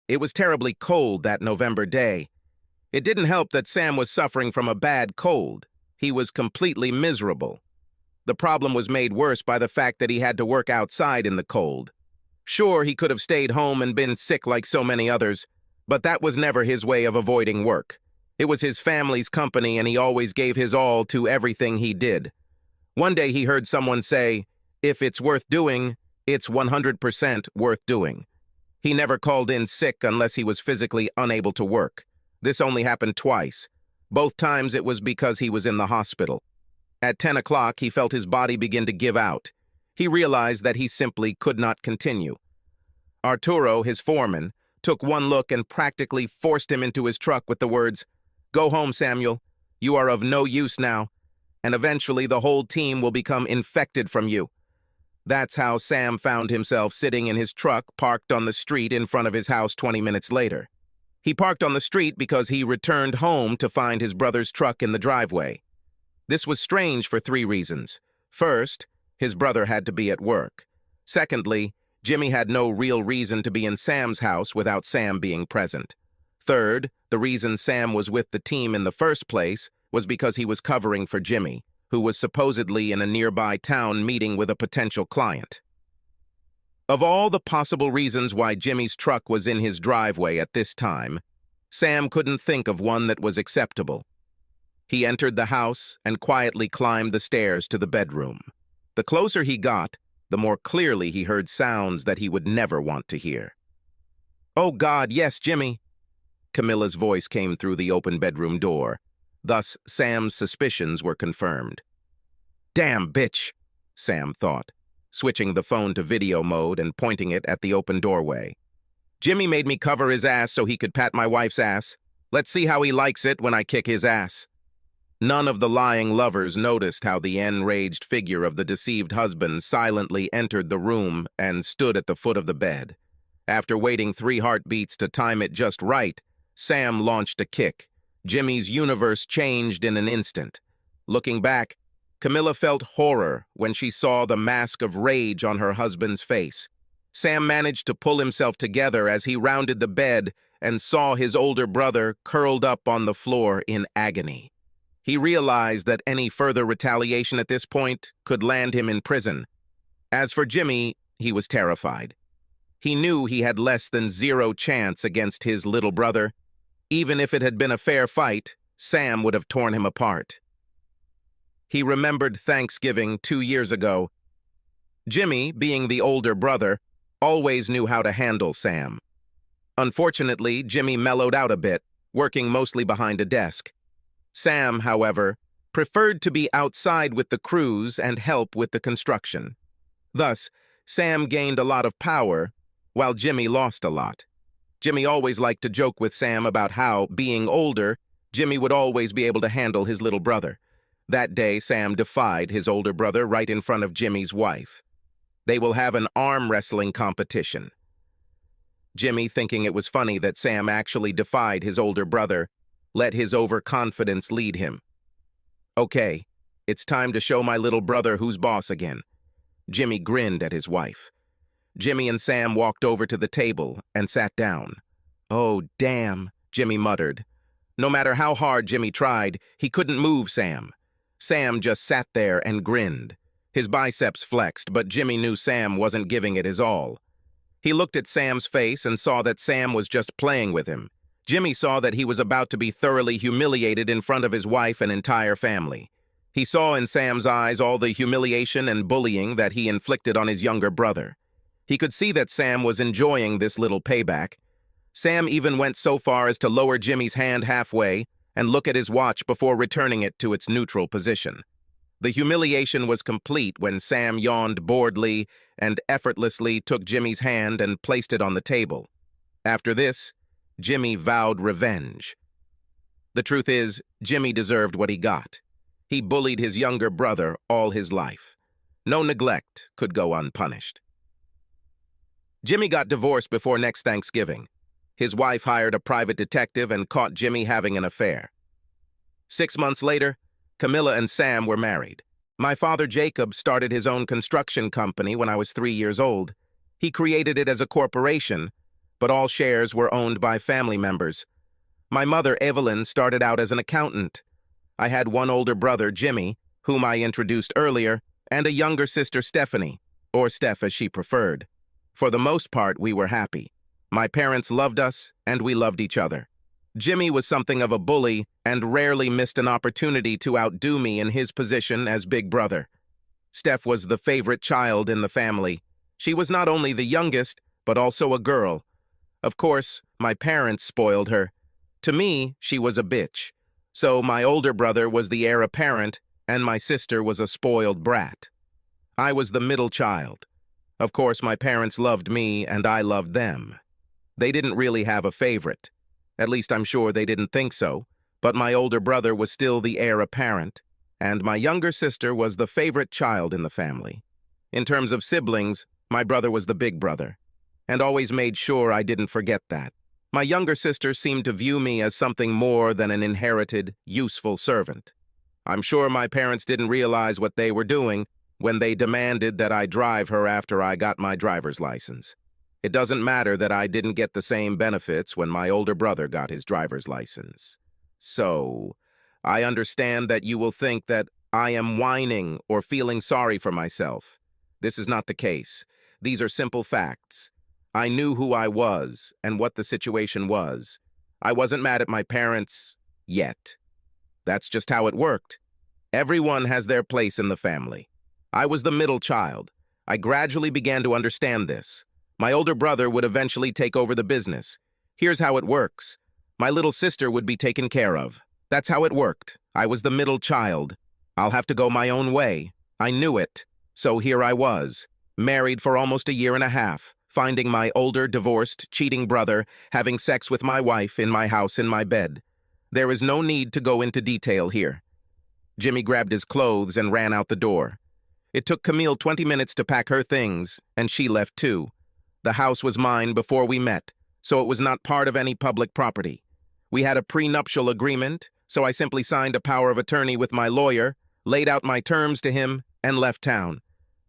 It was terribly cold that November day. It didn't help that Sam was suffering from a bad cold. He was completely miserable. The problem was made worse by the fact that he had to work outside in the cold. Sure, he could have stayed home and been sick like so many others, but that was never his way of avoiding work. It was his family's company, and he always gave his all to everything he did. One day he heard someone say, "If it's worth doing, it's 100% worth doing." He never called in sick unless he was physically unable to work. This only happened twice. Both times it was because he was in the hospital. At 10 o'clock, he felt his body begin to give out. He realized that he simply could not continue. Arturo, his foreman, took one look and practically forced him into his truck with the words, "Go home, Samuel. You are of no use now, and eventually the whole team will become infected from you." That's how Sam found himself sitting in his truck parked on the street in front of his house 20 minutes later. He parked on the street because he returned home to find his brother's truck in the driveway. This was strange for 3 reasons. First, his brother had to be at work. Secondly, Jimmy had no real reason to be in Sam's house without Sam being present. Third, the reason Sam was with the team in the first place was because he was covering for Jimmy, who was supposedly in a nearby town meeting with a potential client. Of all the possible reasons why Jimmy's truck was in his driveway at this time, Sam couldn't think of one that was acceptable. He entered the house and quietly climbed the stairs to the bedroom. The closer he got, the more clearly he heard sounds that he would never want to hear. "Oh God, yes, Jimmy!" Camilla's voice came through the open bedroom door. Thus, Sam's suspicions were confirmed. "Damn bitch," Sam thought, switching the phone to video mode and pointing it at the open doorway. "Jimmy made me cover his ass so he could pat my wife's ass. Let's see how he likes it when I kick his ass." None of the lying lovers noticed how the enraged figure of the deceived husband silently entered the room and stood at the foot of the bed. After waiting 3 heartbeats to time it just right, Sam launched a kick. Jimmy's universe changed in an instant. Looking back, Camilla felt horror when she saw the mask of rage on her husband's face. Sam managed to pull himself together as he rounded the bed and saw his older brother curled up on the floor in agony. He realized that any further retaliation at this point could land him in prison. As for Jimmy, he was terrified. He knew he had less than 0 chance against his little brother. Even if it had been a fair fight, Sam would have torn him apart. He remembered Thanksgiving 2 years ago. Jimmy, being the older brother, always knew how to handle Sam. Unfortunately, Jimmy mellowed out a bit, working mostly behind a desk. Sam, however, preferred to be outside with the crews and help with the construction. Thus, Sam gained a lot of power, while Jimmy lost a lot. Jimmy always liked to joke with Sam about how, being older, Jimmy would always be able to handle his little brother. That day, Sam defied his older brother right in front of Jimmy's wife. They will have an arm wrestling competition. Jimmy, thinking it was funny that Sam actually defied his older brother, let his overconfidence lead him. "Okay, it's time to show my little brother who's boss again." Jimmy grinned at his wife. Jimmy and Sam walked over to the table and sat down. "Oh, damn," Jimmy muttered. No matter how hard Jimmy tried, he couldn't move Sam. Sam just sat there and grinned. His biceps flexed, but Jimmy knew Sam wasn't giving it his all. He looked at Sam's face and saw that Sam was just playing with him. Jimmy saw that he was about to be thoroughly humiliated in front of his wife and entire family. He saw in Sam's eyes all the humiliation and bullying that he inflicted on his younger brother. He could see that Sam was enjoying this little payback. Sam even went so far as to lower Jimmy's hand halfway and look at his watch before returning it to its neutral position. The humiliation was complete when Sam yawned boredly and effortlessly took Jimmy's hand and placed it on the table. After this, Jimmy vowed revenge. The truth is, Jimmy deserved what he got. He bullied his younger brother all his life. No neglect could go unpunished. Jimmy got divorced before next Thanksgiving. His wife hired a private detective and caught Jimmy having an affair. 6 months later, Camilla and Sam were married. My father, Jacob, started his own construction company when I was 3 years old. He created it as a corporation, but all shares were owned by family members. My mother, Evelyn, started out as an accountant. I had one older brother, Jimmy, whom I introduced earlier, and a younger sister, Stephanie, or Steph as she preferred. For the most part, we were happy. My parents loved us, and we loved each other. Jimmy was something of a bully and rarely missed an opportunity to outdo me in his position as big brother. Steph was the favorite child in the family. She was not only the youngest, but also a girl. Of course, my parents spoiled her. To me, she was a bitch. So my older brother was the heir apparent, and my sister was a spoiled brat. I was the middle child. Of course, my parents loved me, and I loved them. They didn't really have a favorite. At least I'm sure they didn't think so, but my older brother was still the heir apparent, and my younger sister was the favorite child in the family. In terms of siblings, my brother was the big brother, and always made sure I didn't forget that. My younger sister seemed to view me as something more than an inherited, useful servant. I'm sure my parents didn't realize what they were doing when they demanded that I drive her after I got my driver's license. It doesn't matter that I didn't get the same benefits when my older brother got his driver's license. So, I understand that you will think that I am whining or feeling sorry for myself. This is not the case. These are simple facts. I knew who I was and what the situation was. I wasn't mad at my parents yet. That's just how it worked. Everyone has their place in the family. I was the middle child. I gradually began to understand this. My older brother would eventually take over the business. Here's how it works. My little sister would be taken care of. That's how it worked. I was the middle child. I'll have to go my own way. I knew it. So here I was, married for almost a year and a half, finding my older, divorced, cheating brother having sex with my wife in my house in my bed. There is no need to go into detail here. Jimmy grabbed his clothes and ran out the door. It took Camille 20 minutes to pack her things, and she left too. The house was mine before we met, so it was not part of any public property. We had a prenuptial agreement, so I simply signed a power of attorney with my lawyer, laid out my terms to him, and left town.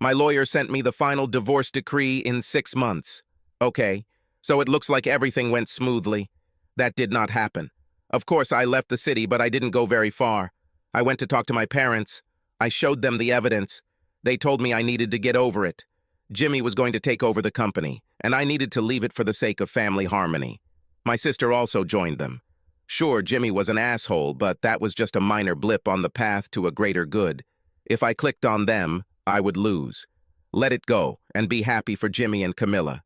My lawyer sent me the final divorce decree in 6 months. Okay, so it looks like everything went smoothly. That did not happen. Of course, I left the city, but I didn't go very far. I went to talk to my parents. I showed them the evidence. They told me I needed to get over it. Jimmy was going to take over the company, and I needed to leave it for the sake of family harmony. My sister also joined them. Sure, Jimmy was an asshole, but that was just a minor blip on the path to a greater good. If I clicked on them, I would lose. Let it go, and be happy for Jimmy and Camilla.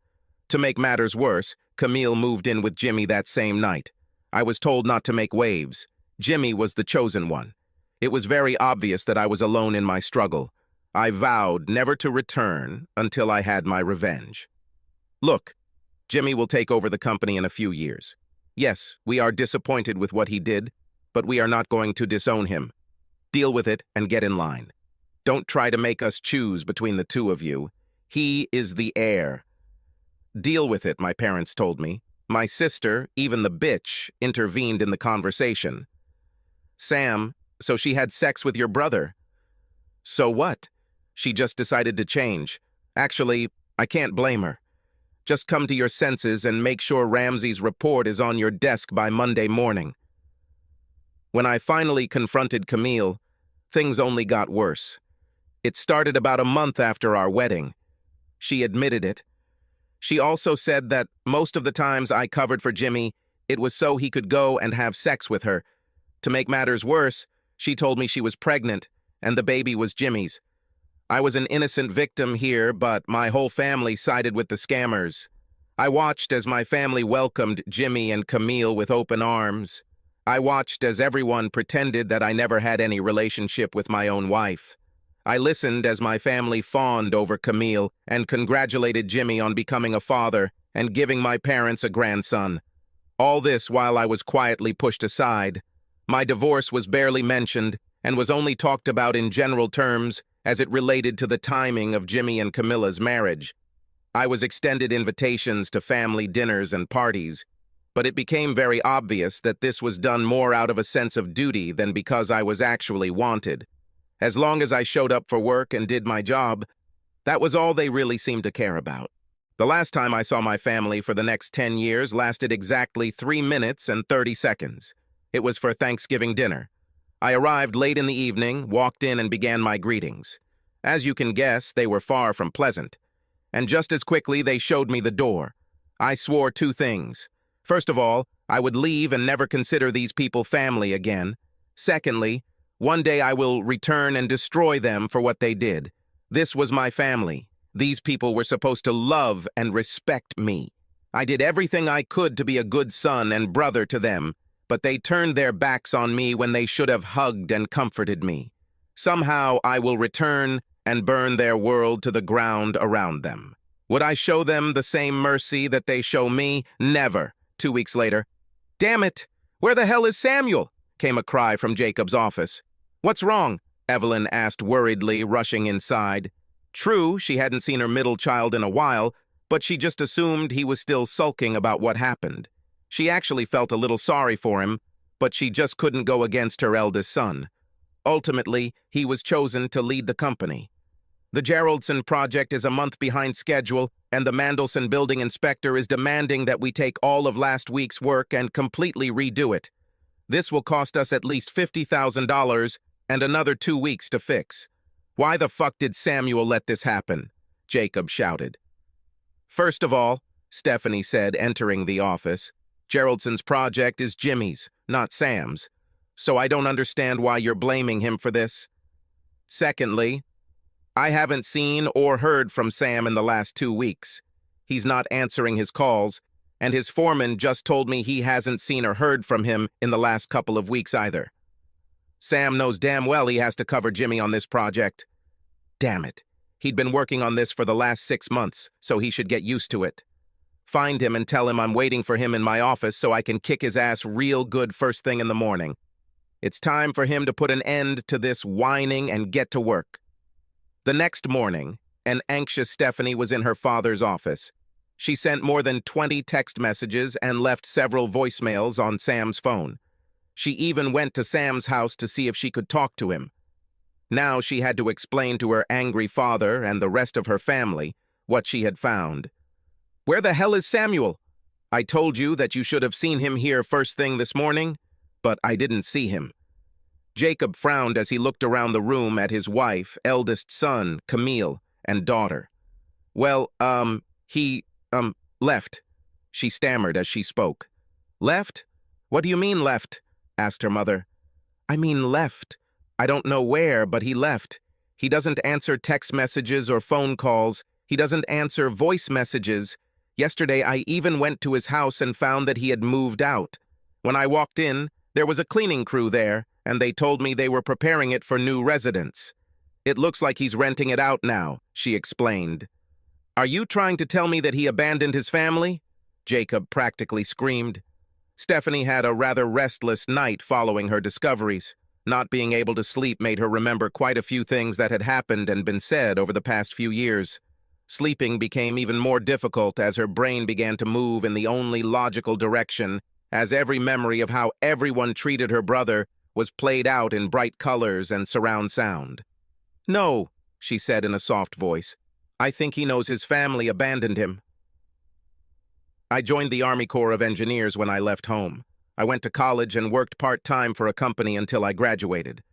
To make matters worse, Camille moved in with Jimmy that same night. I was told not to make waves. Jimmy was the chosen one. It was very obvious that I was alone in my struggle. I vowed never to return until I had my revenge. Look, Jimmy will take over the company in a few years. Yes, we are disappointed with what he did, but we are not going to disown him. Deal with it and get in line. Don't try to make us choose between the two of you. He is the heir. Deal with it, my parents told me. My sister, even the bitch, intervened in the conversation. Sam, so she had sex with your brother. So what? She just decided to change. Actually, I can't blame her. Just come to your senses and make sure Ramsey's report is on your desk by Monday morning. When I finally confronted Camille, things only got worse. It started about a month after our wedding. She admitted it. She also said that most of the times I covered for Jimmy, it was so he could go and have sex with her. To make matters worse, she told me she was pregnant, and the baby was Jimmy's. I was an innocent victim here, but my whole family sided with the scammers. I watched as my family welcomed Jimmy and Camille with open arms. I watched as everyone pretended that I never had any relationship with my own wife. I listened as my family fawned over Camille and congratulated Jimmy on becoming a father and giving my parents a grandson. All this while I was quietly pushed aside. My divorce was barely mentioned and was only talked about in general terms as it related to the timing of Jimmy and Camilla's marriage. I was extended invitations to family dinners and parties, but it became very obvious that this was done more out of a sense of duty than because I was actually wanted. As long as I showed up for work and did my job, that was all they really seemed to care about. The last time I saw my family for the next 10 years lasted exactly 3 minutes and 30 seconds. It was for Thanksgiving dinner. I arrived late in the evening, walked in, and began my greetings. As you can guess, they were far from pleasant. And just as quickly, they showed me the door. I swore 2 things. First of all, I would leave and never consider these people family again. Secondly, one day I will return and destroy them for what they did. This was my family. These people were supposed to love and respect me. I did everything I could to be a good son and brother to them, but they turned their backs on me when they should have hugged and comforted me. Somehow I will return and burn their world to the ground around them. Would I show them the same mercy that they show me? Never. 2 weeks later, "Damn it! Where the hell is Samuel?" came a cry from Jacob's office. "What's wrong?" Evelyn asked worriedly, rushing inside. True, she hadn't seen her middle child in a while, but she just assumed he was still sulking about what happened. She actually felt a little sorry for him, but she just couldn't go against her eldest son. Ultimately, he was chosen to lead the company. The Geraldson project is a month behind schedule, and the Mandelson building inspector is demanding that we take all of last week's work and completely redo it. This will cost us at least $50,000 and another 2 weeks to fix. "Why the fuck did Samuel let this happen?" Jacob shouted. "First of all," Stephanie said, entering the office, "Geraldson's project is Jimmy's, not Sam's, so I don't understand why you're blaming him for this. Secondly, I haven't seen or heard from Sam in the last 2 weeks. He's not answering his calls, and his foreman just told me he hasn't seen or heard from him in the last couple of weeks either. Sam knows damn well he has to cover Jimmy on this project. Damn it. He'd been working on this for the last 6 months, so he should get used to it. Find him and tell him I'm waiting for him in my office so I can kick his ass real good first thing in the morning. It's time for him to put an end to this whining and get to work." The next morning, an anxious Stephanie was in her father's office. She sent more than 20 text messages and left several voicemails on Sam's phone. She even went to Sam's house to see if she could talk to him. Now she had to explain to her angry father and the rest of her family what she had found. "Where the hell is Samuel? I told you that you should have seen him here first thing this morning, but I didn't see him." Jacob frowned as he looked around the room at his wife, eldest son, Camille, and daughter. "Well, he left," she stammered as she spoke. "Left? What do you mean left?" asked her mother. "I mean left. I don't know where, but he left. He doesn't answer text messages or phone calls. He doesn't answer voice messages. Yesterday, I even went to his house and found that he had moved out. When I walked in, there was a cleaning crew there, and they told me they were preparing it for new residents. It looks like he's renting it out now," she explained. "Are you trying to tell me that he abandoned his family?" Jacob practically screamed. Stephanie had a rather restless night following her discoveries. Not being able to sleep made her remember quite a few things that had happened and been said over the past few years. Sleeping became even more difficult as her brain began to move in the only logical direction, as every memory of how everyone treated her brother was played out in bright colors and surround sound. "No," she said in a soft voice. "I think he knows his family abandoned him." I joined the Army Corps of Engineers when I left home. I went to college and worked part-time for a company until I graduated.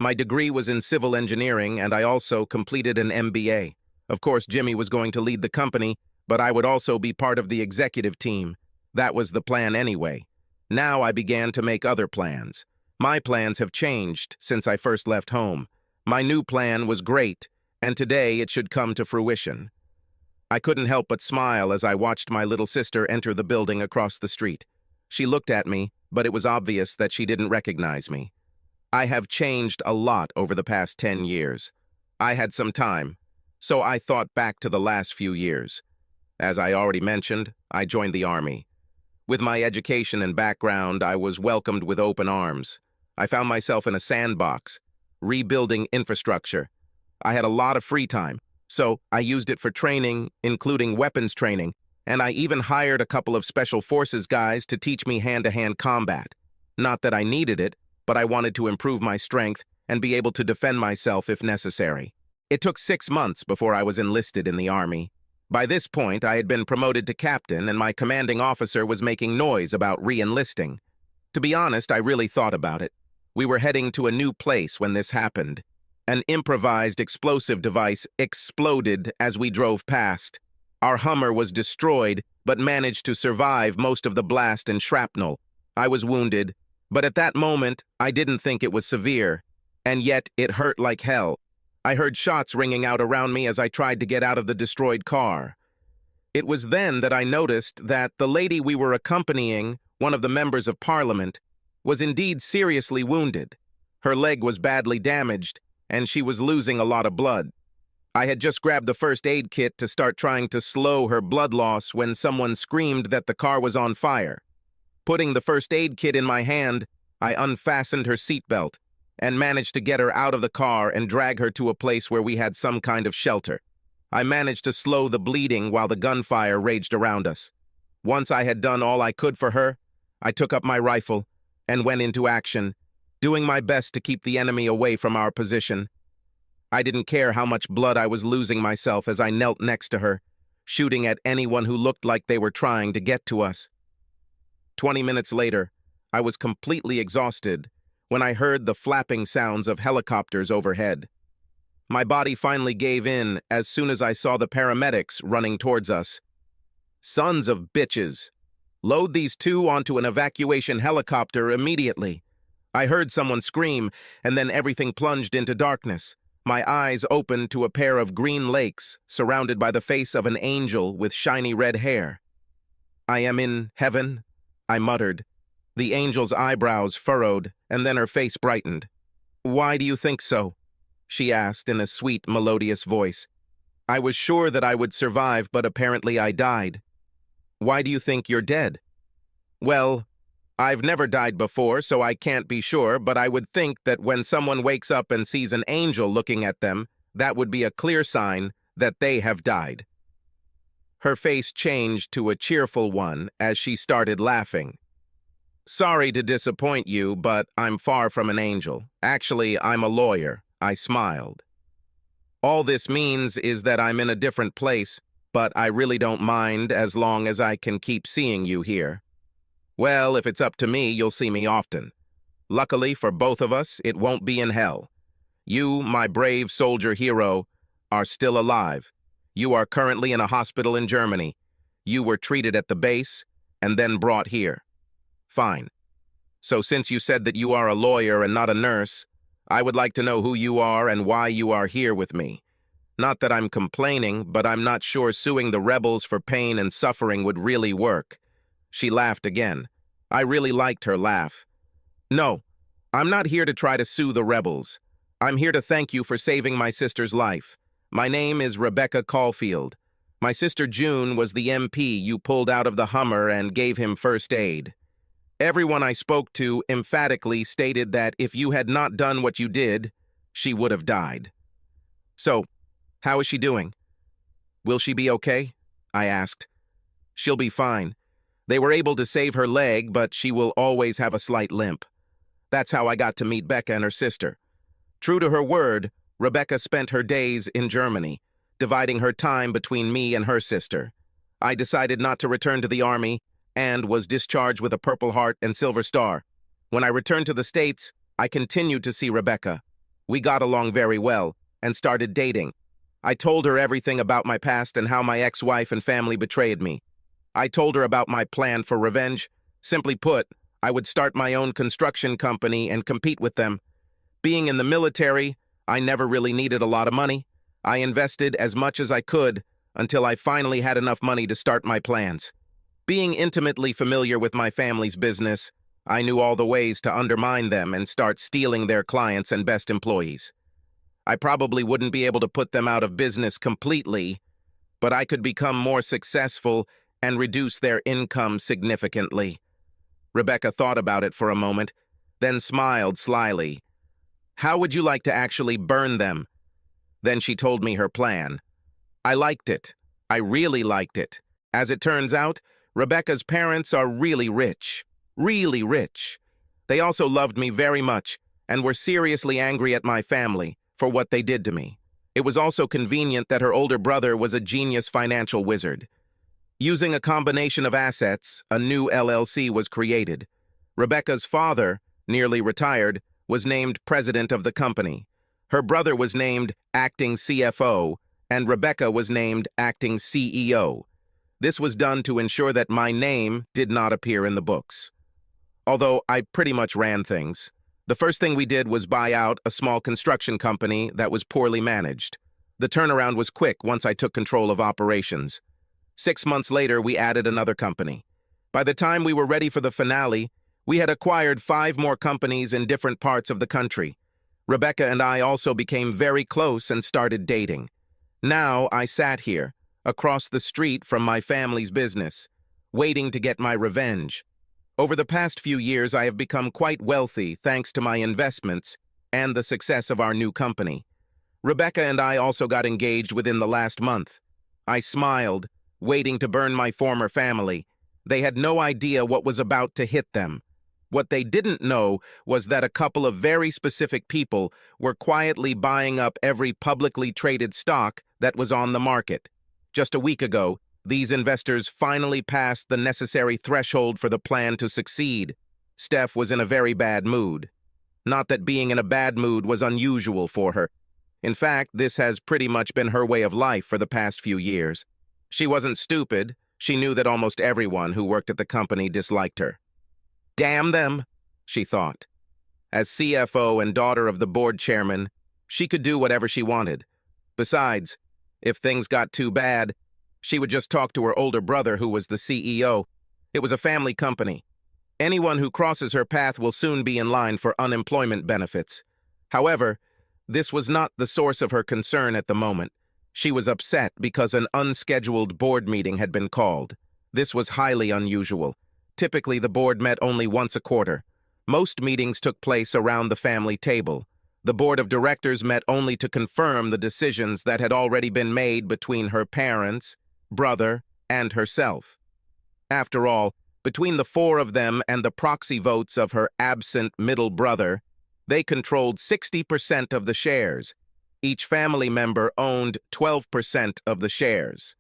My degree was in civil engineering, and I also completed an MBA. Of course, Jimmy was going to lead the company, but I would also be part of the executive team. That was the plan anyway. Now I began to make other plans. My plans have changed since I first left home. My new plan was great, and today it should come to fruition. I couldn't help but smile as I watched my little sister enter the building across the street. She looked at me, but it was obvious that she didn't recognize me. I have changed a lot over the past 10 years. I had some time, so I thought back to the last few years. As I already mentioned, I joined the Army. With my education and background, I was welcomed with open arms. I found myself in a sandbox, rebuilding infrastructure. I had a lot of free time, so I used it for training, including weapons training, and I even hired a couple of special forces guys to teach me hand-to-hand combat. Not that I needed it, but I wanted to improve my strength and be able to defend myself if necessary. It took 6 months before I was enlisted in the Army. By this point, I had been promoted to captain and my commanding officer was making noise about re-enlisting. To be honest, I really thought about it. We were heading to a new place when this happened. An improvised explosive device exploded as we drove past. Our Hummer was destroyed, but managed to survive most of the blast and shrapnel. I was wounded, but at that moment, I didn't think it was severe. And yet, it hurt like hell. I heard shots ringing out around me as I tried to get out of the destroyed car. It was then that I noticed that the lady we were accompanying, one of the members of Parliament, was indeed seriously wounded. Her leg was badly damaged, and she was losing a lot of blood. I had just grabbed the first aid kit to start trying to slow her blood loss when someone screamed that the car was on fire. Putting the first aid kit in my hand, I unfastened her seatbelt and managed to get her out of the car and drag her to a place where we had some kind of shelter. I managed to slow the bleeding while the gunfire raged around us. Once I had done all I could for her, I took up my rifle and went into action, doing my best to keep the enemy away from our position. I didn't care how much blood I was losing myself as I knelt next to her, shooting at anyone who looked like they were trying to get to us. 20 minutes later, I was completely exhausted when I heard the flapping sounds of helicopters overhead. My body finally gave in as soon as I saw the paramedics running towards us. Sons of bitches! Load these two onto an evacuation helicopter immediately. I heard someone scream, and then everything plunged into darkness. My eyes opened to a pair of green lakes, surrounded by the face of an angel with shiny red hair. "I am in heaven," I muttered. The angel's eyebrows furrowed, and then her face brightened. "Why do you think so?" she asked in a sweet, melodious voice. "I was sure that I would survive, but apparently I died." "Why do you think you're dead?" "Well, I've never died before, so I can't be sure, but I would think that when someone wakes up and sees an angel looking at them, that would be a clear sign that they have died." Her face changed to a cheerful one as she started laughing. "Sorry to disappoint you, but I'm far from an angel. Actually, I'm a lawyer," I smiled. "All this means is that I'm in a different place, but I really don't mind as long as I can keep seeing you here." "Well, if it's up to me, you'll see me often. Luckily for both of us, it won't be in hell. You, my brave soldier hero, are still alive. You are currently in a hospital in Germany. You were treated at the base and then brought here." "Fine. So since you said that you are a lawyer and not a nurse, I would like to know who you are and why you are here with me. Not that I'm complaining, but I'm not sure suing the rebels for pain and suffering would really work." She laughed again. I really liked her laugh. "No, I'm not here to try to sue the rebels. I'm here to thank you for saving my sister's life. My name is Rebecca Caulfield. My sister June was the MP you pulled out of the Hummer and gave him first aid. Everyone I spoke to emphatically stated that if you had not done what you did, she would have died. So, how is she doing? Will she be okay?" I asked. "She'll be fine. They were able to save her leg, but she will always have a slight limp." That's how I got to meet Becca and her sister. True to her word, Rebecca spent her days in Germany, dividing her time between me and her sister. I decided not to return to the army and was discharged with a Purple Heart and Silver Star. When I returned to the States, I continued to see Rebecca. We got along very well and started dating. I told her everything about my past and how my ex-wife and family betrayed me. I told her about my plan for revenge. Simply put, I would start my own construction company and compete with them. Being in the military, I never really needed a lot of money. I invested as much as I could until I finally had enough money to start my plans. Being intimately familiar with my family's business, I knew all the ways to undermine them and start stealing their clients and best employees. I probably wouldn't be able to put them out of business completely, but I could become more successful and reduce their income significantly." Rebecca thought about it for a moment, then smiled slyly. "How would you like to actually burn them?" Then she told me her plan. I liked it. I really liked it. As it turns out, Rebecca's parents are really rich. Really rich. They also loved me very much and were seriously angry at my family for what they did to me. It was also convenient that her older brother was a genius financial wizard. Using a combination of assets, a new LLC was created. Rebecca's father, nearly retired, was named president of the company. Her brother was named acting CFO, and Rebecca was named acting CEO. This was done to ensure that my name did not appear in the books. Although I pretty much ran things. The first thing we did was buy out a small construction company that was poorly managed. The turnaround was quick once I took control of operations. 6 months later, we added another company. By the time we were ready for the finale, we had acquired 5 more companies in different parts of the country. Rebecca and I also became very close and started dating. Now I sat here, across the street from my family's business, waiting to get my revenge. Over the past few years, I have become quite wealthy thanks to my investments and the success of our new company. Rebecca and I also got engaged within the last month. I smiled, waiting to burn my former family. They had no idea what was about to hit them. What they didn't know was that a couple of very specific people were quietly buying up every publicly traded stock that was on the market. Just a week ago, these investors finally passed the necessary threshold for the plan to succeed. Steph was in a very bad mood. Not that being in a bad mood was unusual for her. In fact, this has pretty much been her way of life for the past few years. She wasn't stupid. She knew that almost everyone who worked at the company disliked her. Damn them, she thought. As CFO and daughter of the board chairman, she could do whatever she wanted. Besides, if things got too bad, she would just talk to her older brother, who was the CEO. It was a family company. Anyone who crosses her path will soon be in line for unemployment benefits. However, this was not the source of her concern at the moment. She was upset because an unscheduled board meeting had been called. This was highly unusual. Typically, the board met only once a quarter. Most meetings took place around the family table. The board of directors met only to confirm the decisions that had already been made between her parents, brother, and herself. After all, between the 4 of them and the proxy votes of her absent middle brother, they controlled 60% of the shares. Each family member owned 12% of the shares.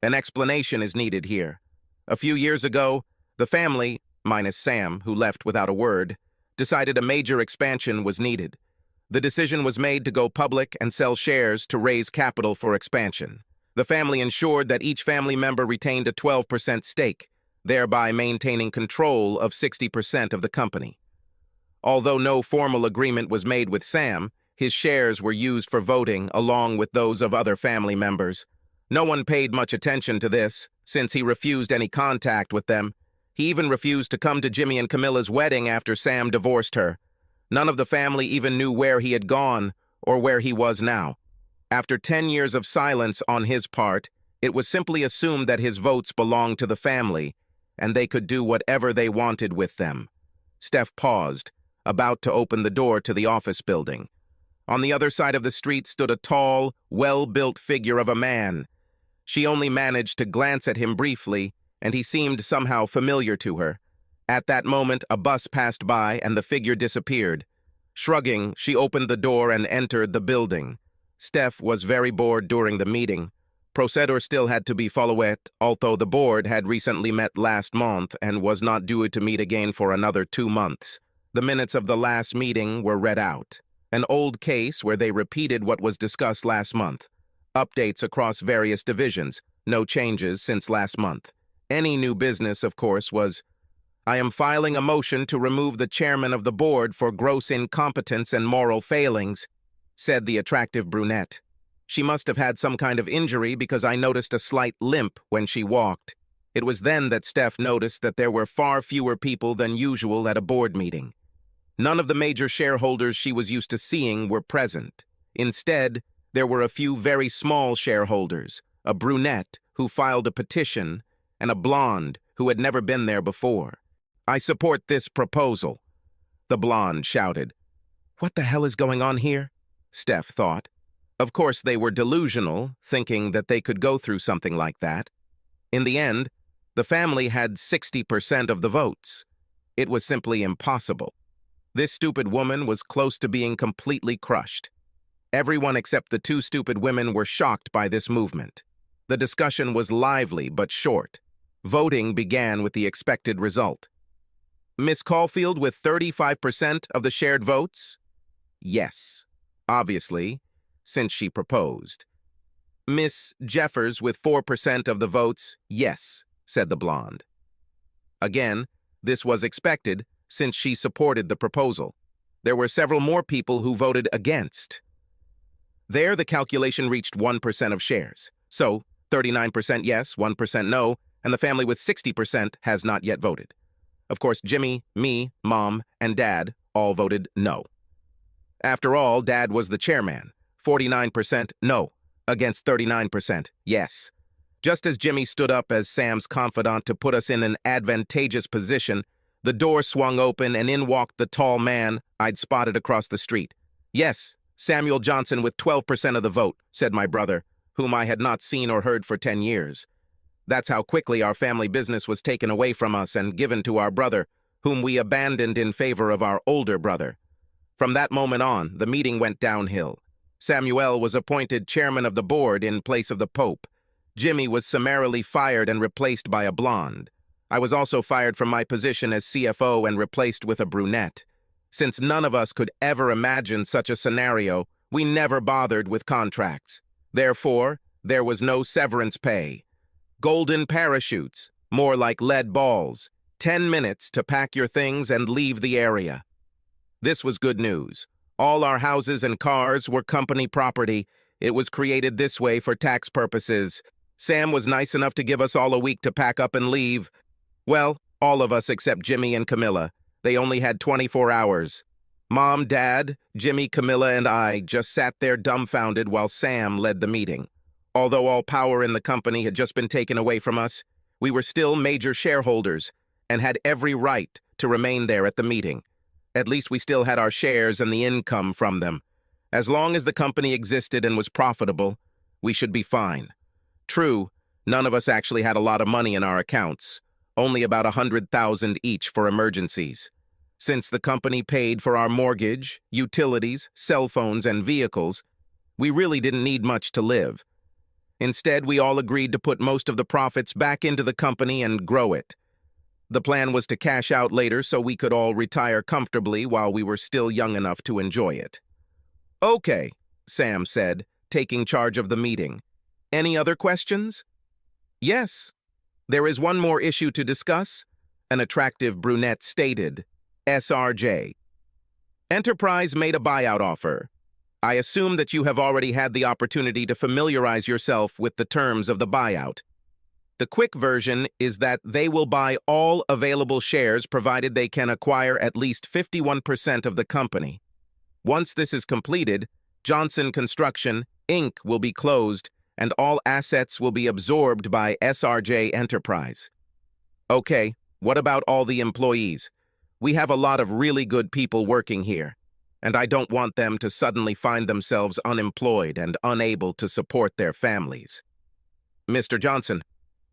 An explanation is needed here. A few years ago, the family, minus Sam, who left without a word, decided a major expansion was needed. The decision was made to go public and sell shares to raise capital for expansion. The family ensured that each family member retained a 12% stake, thereby maintaining control of 60% of the company. Although no formal agreement was made with Sam, his shares were used for voting along with those of other family members. No one paid much attention to this, since he refused any contact with them. He even refused to come to Jimmy and Camilla's wedding after Sam divorced her. None of the family even knew where he had gone or where he was now. After 10 years of silence on his part, it was simply assumed that his votes belonged to the family, and they could do whatever they wanted with them. Steph paused, about to open the door to the office building. On the other side of the street stood a tall, well-built figure of a man. She only managed to glance at him briefly, and he seemed somehow familiar to her. At that moment, a bus passed by and the figure disappeared. Shrugging, she opened the door and entered the building. Steph was very bored during the meeting. Procedure still had to be followed, although the board had recently met last month and was not due to meet again for another 2 months. The minutes of the last meeting were read out. An old case where they repeated what was discussed last month. Updates across various divisions. No changes since last month. Any new business, of course, was, I am filing a motion to remove the chairman of the board for gross incompetence and moral failings, said the attractive brunette. She must have had some kind of injury because I noticed a slight limp when she walked. It was then that Steph noticed that there were far fewer people than usual at a board meeting. None of the major shareholders she was used to seeing were present. Instead, there were a few very small shareholders, a brunette who filed a petition, and a blonde who had never been there before. I support this proposal, the blonde shouted. What the hell is going on here? Steph thought. Of course, they were delusional, thinking that they could go through something like that. In the end, the family had 60% of the votes. It was simply impossible. This stupid woman was close to being completely crushed. Everyone except the two stupid women were shocked by this movement. The discussion was lively but short. Voting began with the expected result. Miss Caulfield with 35% of the shared votes? Yes, obviously, since she proposed. Miss Jeffers with 4% of the votes? Yes, said the blonde. Again, this was expected since she supported the proposal. There were several more people who voted against. There, the calculation reached 1% of shares. So, 39% yes, 1% no, and the family with 60% has not yet voted. Of course, Jimmy, me, Mom, and Dad all voted no. After all, Dad was the chairman. 49% no, against 39% yes. Just as Jimmy stood up as Sam's confidant to put us in an advantageous position, the door swung open and in walked the tall man I'd spotted across the street. Yes, Samuel Johnson with 12% of the vote, said my brother, whom I had not seen or heard for 10 years. That's how quickly our family business was taken away from us and given to our brother, whom we abandoned in favor of our older brother. From that moment on, the meeting went downhill. Samuel was appointed chairman of the board in place of the Pope. Jimmy was summarily fired and replaced by a blonde. I was also fired from my position as CFO and replaced with a brunette. Since none of us could ever imagine such a scenario, we never bothered with contracts. Therefore, there was no severance pay. Golden parachutes, more like lead balls. 10 minutes to pack your things and leave the area. This was good news. All our houses and cars were company property. It was created this way for tax purposes. Sam was nice enough to give us all a week to pack up and leave. Well, all of us except Jimmy and Camilla. They only had 24 hours. Mom, Dad, Jimmy, Camilla, and I just sat there dumbfounded while Sam led the meeting. Although all power in the company had just been taken away from us, we were still major shareholders and had every right to remain there at the meeting. At least we still had our shares and the income from them. As long as the company existed and was profitable, we should be fine. True, none of us actually had a lot of money in our accounts, only about $100,000 each for emergencies. Since the company paid for our mortgage, utilities, cell phones, and vehicles, we really didn't need much to live. Instead, we all agreed to put most of the profits back into the company and grow it. The plan was to cash out later so we could all retire comfortably while we were still young enough to enjoy it. Okay, Sam said, taking charge of the meeting. Any other questions? Yes. There is one more issue to discuss, an attractive brunette stated. SRJ. Enterprise made a buyout offer. I assume that you have already had the opportunity to familiarize yourself with the terms of the buyout. The quick version is that they will buy all available shares provided they can acquire at least 51% of the company. Once this is completed, Johnson Construction, Inc. will be closed and all assets will be absorbed by SRJ Enterprise. Okay, what about all the employees? We have a lot of really good people working here, and I don't want them to suddenly find themselves unemployed and unable to support their families. Mr. Johnson,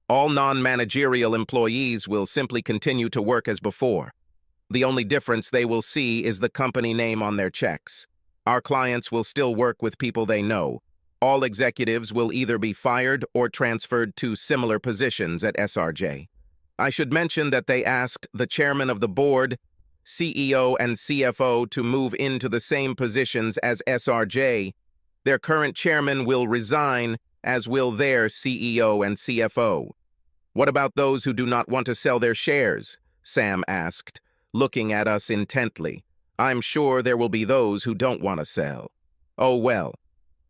all non-managerial employees will simply continue to work as before. The only difference they will see is the company name on their checks. Our clients will still work with people they know. All executives will either be fired or transferred to similar positions at SRJ. I should mention that they asked the chairman of the board, CEO, and CFO to move into the same positions as SRJ. Their current chairman will resign, as will their CEO and CFO. What about those who do not want to sell their shares? Sam asked, looking at us intently. I'm sure there will be those who don't want to sell. Oh well.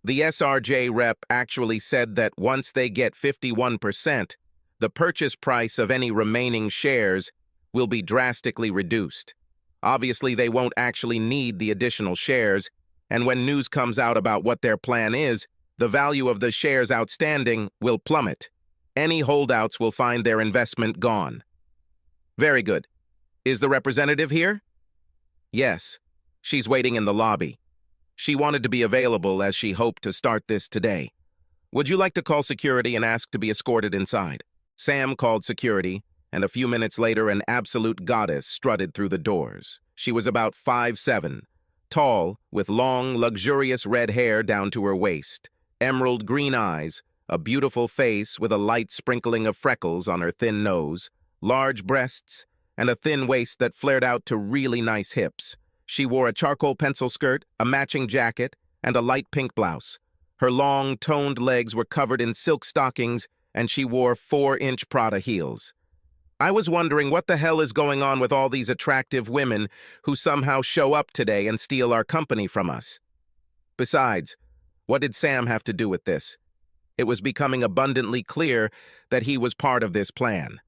The SRJ rep actually said that once they get 51%, the purchase price of any remaining shares will be drastically reduced. Obviously, they won't actually need the additional shares, and when news comes out about what their plan is, the value of the shares outstanding will plummet. Any holdouts will find their investment gone. Very good. Is the representative here? Yes. She's waiting in the lobby. She wanted to be available as she hoped to start this today. Would you like to call security and ask to be escorted inside? Sam called security, and a few minutes later an absolute goddess strutted through the doors. She was about 5'7", Tall, with long, luxurious red hair down to her waist, emerald green eyes, a beautiful face with a light sprinkling of freckles on her thin nose, large breasts, and a thin waist that flared out to really nice hips. She wore a charcoal pencil skirt, a matching jacket, and a light pink blouse. Her long, toned legs were covered in silk stockings, and she wore 4-inch Prada heels. I was wondering what the hell is going on with all these attractive women who somehow show up today and steal our company from us. Besides, what did Sam have to do with this? It was becoming abundantly clear that he was part of this plan.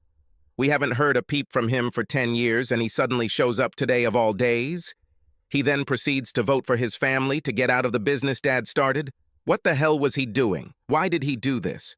We haven't heard a peep from him for 10 years, and he suddenly shows up today of all days? He then proceeds to vote for his family to get out of the business Dad started? What the hell was he doing? Why did he do this?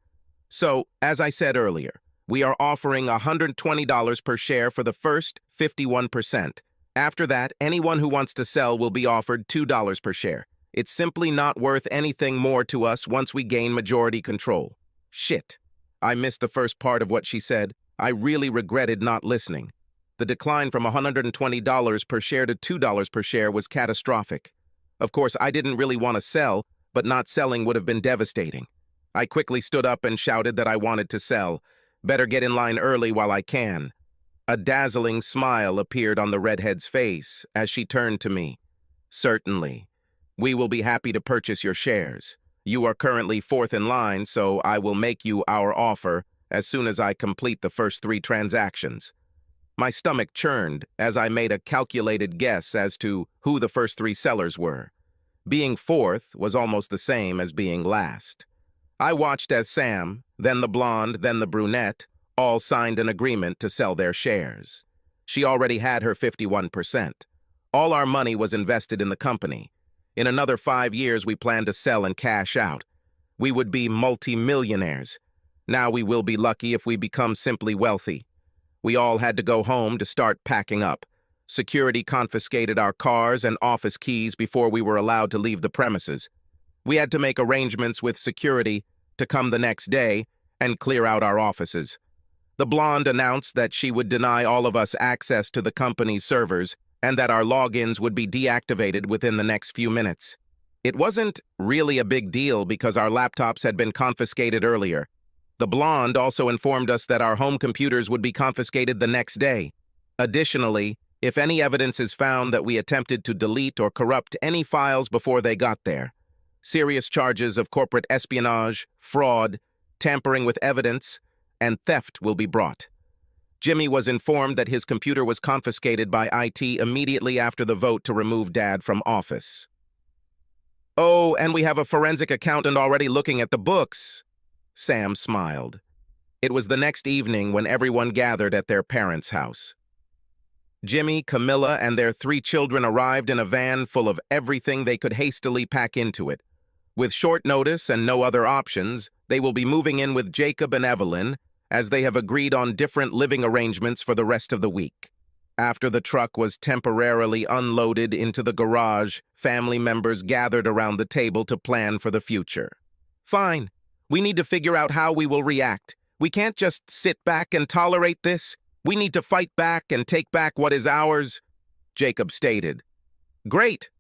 So, as I said earlier, we are offering $120 per share for the first 51%. After that, anyone who wants to sell will be offered $2 per share. It's simply not worth anything more to us once we gain majority control. Shit. I missed the first part of what she said. I really regretted not listening. The decline from $120 per share to $2 per share was catastrophic. Of course, I didn't really want to sell, but not selling would have been devastating. I quickly stood up and shouted that I wanted to sell. Better get in line early while I can. A dazzling smile appeared on the redhead's face as she turned to me. Certainly. We will be happy to purchase your shares. You are currently fourth in line, so I will make you our offer as soon as I complete the first 3 transactions. My stomach churned as I made a calculated guess as to who the first 3 sellers were. Being fourth was almost the same as being last. I watched as Sam, then the blonde, then the brunette, all signed an agreement to sell their shares. She already had her 51%. All our money was invested in the company. In another 5 years, we planned to sell and cash out. We would be multi-millionaires. Now we will be lucky if we become simply wealthy. We all had to go home to start packing up. Security confiscated our cars and office keys before we were allowed to leave the premises. We had to make arrangements with security to come the next day and clear out our offices. The blonde announced that she would deny all of us access to the company's servers and that our logins would be deactivated within the next few minutes. It wasn't really a big deal because our laptops had been confiscated earlier. The blonde also informed us that our home computers would be confiscated the next day. Additionally, if any evidence is found that we attempted to delete or corrupt any files before they got there, serious charges of corporate espionage, fraud, tampering with evidence, and theft will be brought. Jimmy was informed that his computer was confiscated by IT immediately after the vote to remove Dad from office. Oh, and we have a forensic accountant already looking at the books. Sam smiled. It was the next evening when everyone gathered at their parents' house. Jimmy, Camilla, and their 3 children arrived in a van full of everything they could hastily pack into it. With short notice and no other options, they will be moving in with Jacob and Evelyn, as they have agreed on different living arrangements for the rest of the week. After the truck was temporarily unloaded into the garage, family members gathered around the table to plan for the future. Fine. We need to figure out how we will react. We can't just sit back and tolerate this. We need to fight back and take back what is ours, Jacob stated. Great,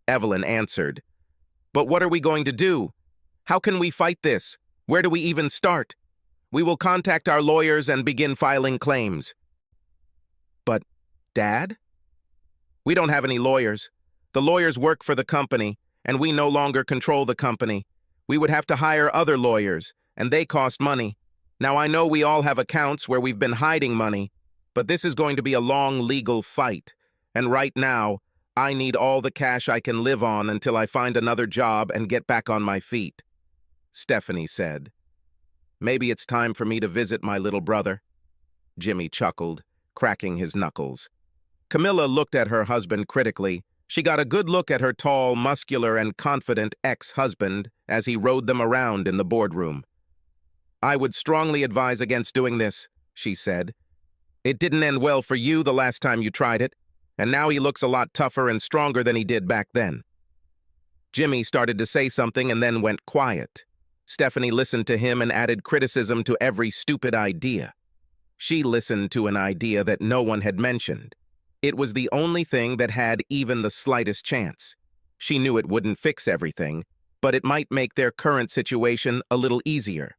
Evelyn answered. But what are we going to do? How can we fight this? Where do we even start? We will contact our lawyers and begin filing claims. But, Dad? We don't have any lawyers. The lawyers work for the company, and we no longer control the company. We would have to hire other lawyers, and they cost money. Now, I know we all have accounts where we've been hiding money, but this is going to be a long legal fight. And right now, I need all the cash I can live on until I find another job and get back on my feet, Stephanie said. Maybe it's time for me to visit my little brother. Jimmy chuckled, cracking his knuckles. Camilla looked at her husband critically. She got a good look at her tall, muscular, and confident ex-husband as he rode them around in the boardroom. I would strongly advise against doing this, she said. It didn't end well for you the last time you tried it, and now he looks a lot tougher and stronger than he did back then. Jimmy started to say something and then went quiet. Stephanie listened to him and added criticism to every stupid idea. She listened to an idea that no one had mentioned. It was the only thing that had even the slightest chance. She knew it wouldn't fix everything, but it might make their current situation a little easier.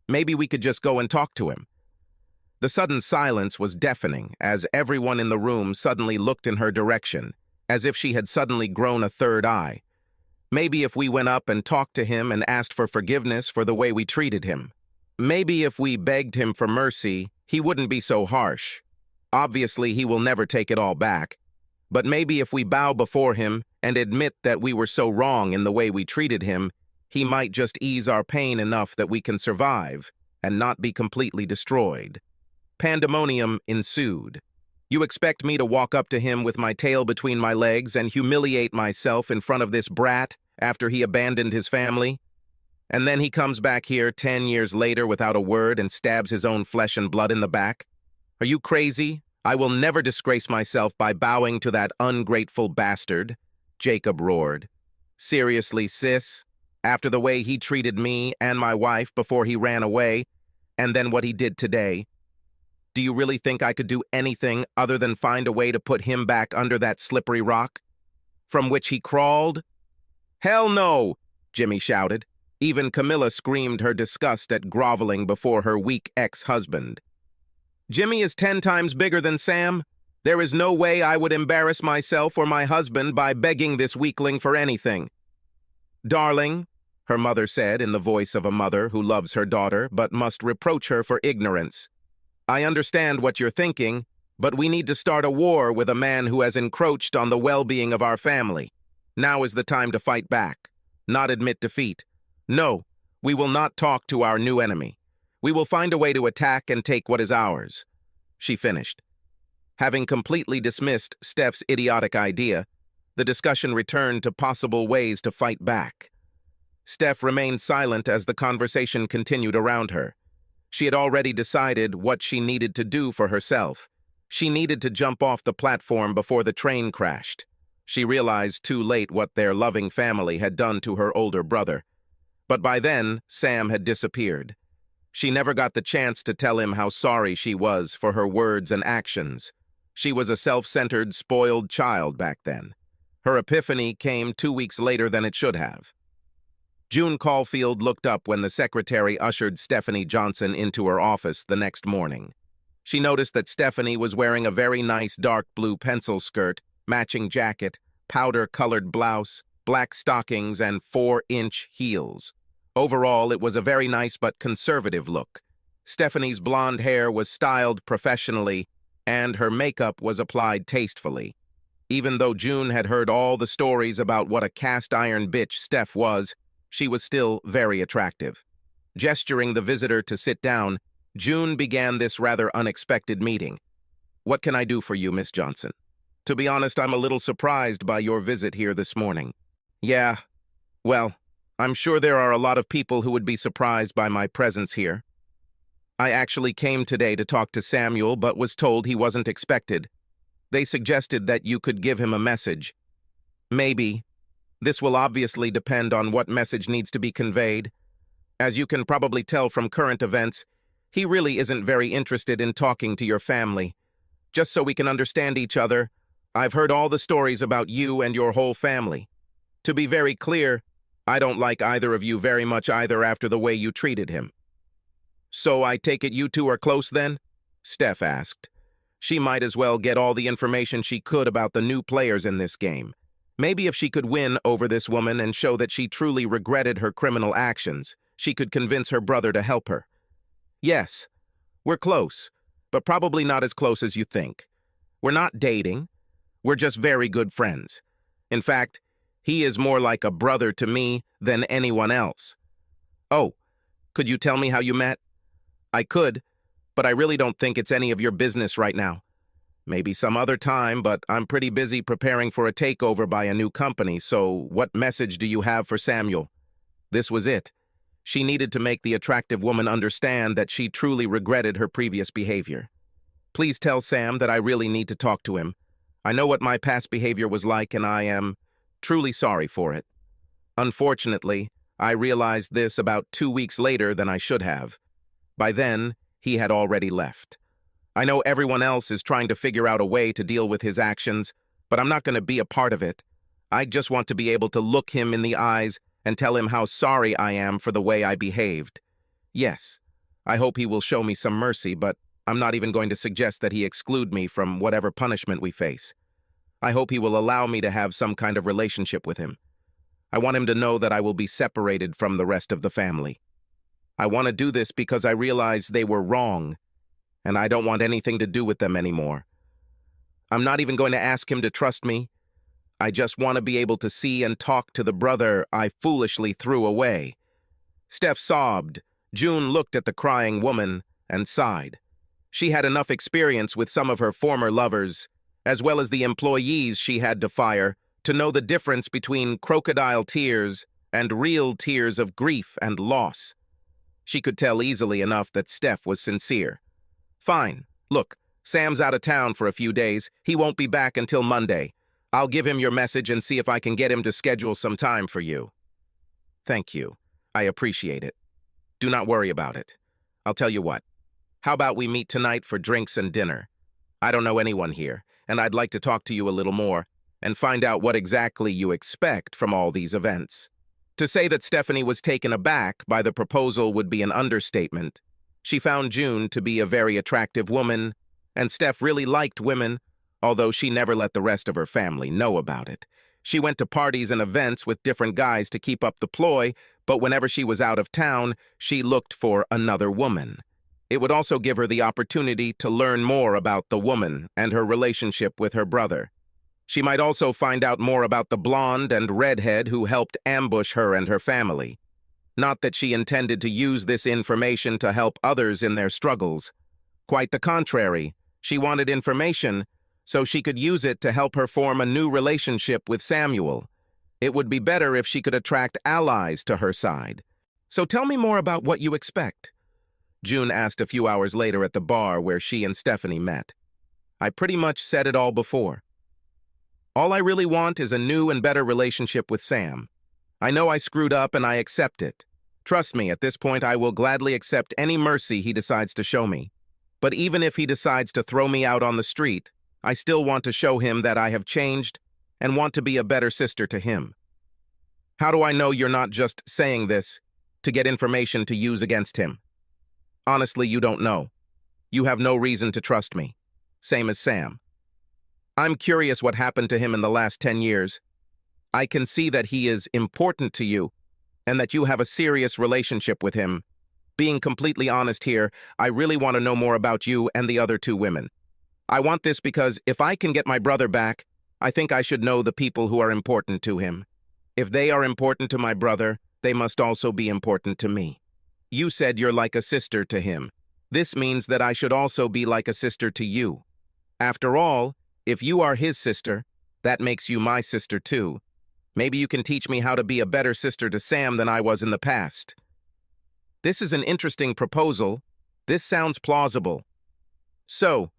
Maybe we could just go and talk to him. The sudden silence was deafening as everyone in the room suddenly looked in her direction, as if she had suddenly grown a third eye. Maybe if we went up and talked to him and asked for forgiveness for the way we treated him. Maybe if we begged him for mercy, he wouldn't be so harsh. Obviously, he will never take it all back. But maybe if we bow before him and admit that we were so wrong in the way we treated him, he might just ease our pain enough that we can survive and not be completely destroyed. Pandemonium ensued. You expect me to walk up to him with my tail between my legs and humiliate myself in front of this brat after he abandoned his family? And then he comes back here 10 years later without a word and stabs his own flesh and blood in the back? Are you crazy? I will never disgrace myself by bowing to that ungrateful bastard, Jacob roared. Seriously, sis? After the way he treated me and my wife before he ran away, and then what he did today, do you really think I could do anything other than find a way to put him back under that slippery rock from which he crawled? Hell no, Jimmy shouted. Even Camilla screamed her disgust at groveling before her weak ex-husband. Jimmy is 10 times bigger than Sam. There is no way I would embarrass myself or my husband by begging this weakling for anything. Darling, her mother said in the voice of a mother who loves her daughter but must reproach her for ignorance. I understand what you're thinking, but we need to start a war with a man who has encroached on the well-being of our family. Now is the time to fight back, not admit defeat. No, we will not talk to our new enemy. We will find a way to attack and take what is ours, she finished. Having completely dismissed Steph's idiotic idea, the discussion returned to possible ways to fight back. Steph remained silent as the conversation continued around her. She had already decided what she needed to do for herself. She needed to jump off the platform before the train crashed. She realized too late what their loving family had done to her older brother. But by then, Sam had disappeared. She never got the chance to tell him how sorry she was for her words and actions. She was a self-centered, spoiled child back then. Her epiphany came 2 weeks later than it should have. June Caulfield looked up when the secretary ushered Stephanie Johnson into her office the next morning. She noticed that Stephanie was wearing a very nice dark blue pencil skirt, matching jacket, powder-colored blouse, black stockings, and 4-inch heels. Overall, it was a very nice but conservative look. Stephanie's blonde hair was styled professionally, and her makeup was applied tastefully. Even though June had heard all the stories about what a cast-iron bitch Steph was, she was still very attractive. Gesturing the visitor to sit down, June began this rather unexpected meeting. What can I do for you, Miss Johnson? To be honest, I'm a little surprised by your visit here this morning. Yeah, well, I'm sure there are a lot of people who would be surprised by my presence here. I actually came today to talk to Samuel, but was told he wasn't expected. They suggested that you could give him a message. Maybe. This will obviously depend on what message needs to be conveyed. As you can probably tell from current events, he really isn't very interested in talking to your family. Just so we can understand each other, I've heard all the stories about you and your whole family. To be very clear, I don't like either of you very much either after the way you treated him. So I take it you two are close then? Steph asked. She might as well get all the information she could about the new players in this game. Maybe if she could win over this woman and show that she truly regretted her criminal actions, she could convince her brother to help her. Yes, we're close, but probably not as close as you think. We're not dating. We're just very good friends. In fact, he is more like a brother to me than anyone else. Oh, could you tell me how you met? I could, but I really don't think it's any of your business right now. Maybe some other time, but I'm pretty busy preparing for a takeover by a new company, so what message do you have for Samuel? This was it. She needed to make the attractive woman understand that she truly regretted her previous behavior. Please tell Sam that I really need to talk to him. I know what my past behavior was like, and I am truly sorry for it. Unfortunately, I realized this about 2 weeks later than I should have. By then, he had already left. I know everyone else is trying to figure out a way to deal with his actions, but I'm not going to be a part of it. I just want to be able to look him in the eyes and tell him how sorry I am for the way I behaved. Yes, I hope he will show me some mercy, but I'm not even going to suggest that he exclude me from whatever punishment we face. I hope he will allow me to have some kind of relationship with him. I want him to know that I will be separated from the rest of the family. I want to do this because I realize they were wrong, and I don't want anything to do with them anymore. I'm not even going to ask him to trust me. I just want to be able to see and talk to the brother I foolishly threw away. Steph sobbed. June looked at the crying woman and sighed. She had enough experience with some of her former lovers, as well as the employees she had to fire, to know the difference between crocodile tears and real tears of grief and loss. She could tell easily enough that Steph was sincere. Fine. Look, Sam's out of town for a few days. He won't be back until Monday. I'll give him your message and see if I can get him to schedule some time for you. Thank you. I appreciate it. Do not worry about it. I'll tell you what. How about we meet tonight for drinks and dinner? I don't know anyone here, and I'd like to talk to you a little more and find out what exactly you expect from all these events. To say that Stephanie was taken aback by the proposal would be an understatement. She found June to be a very attractive woman, and Steph really liked women, although she never let the rest of her family know about it. She went to parties and events with different guys to keep up the ploy, but whenever she was out of town, she looked for another woman. It would also give her the opportunity to learn more about the woman and her relationship with her brother. She might also find out more about the blonde and redhead who helped ambush her and her family. Not that she intended to use this information to help others in their struggles. Quite the contrary, she wanted information so she could use it to help her form a new relationship with Samuel. It would be better if she could attract allies to her side. So tell me more about what you expect. June asked a few hours later at the bar where she and Stephanie met. I pretty much said it all before. All I really want is a new and better relationship with Sam. I know I screwed up and I accept it. Trust me, at this point I will gladly accept any mercy he decides to show me. But even if he decides to throw me out on the street, I still want to show him that I have changed and want to be a better sister to him. How do I know you're not just saying this to get information to use against him? Honestly, you don't know. You have no reason to trust me. Same as Sam. I'm curious what happened to him in the last 10 years. I can see that he is important to you and that you have a serious relationship with him. Being completely honest here, I really want to know more about you and the other two women. I want this because if I can get my brother back, I think I should know the people who are important to him. If they are important to my brother, they must also be important to me. You said you're like a sister to him. This means that I should also be like a sister to you. After all, if you are his sister, that makes you my sister too. Maybe you can teach me how to be a better sister to Sam than I was in the past. This is an interesting proposal. This sounds plausible. So,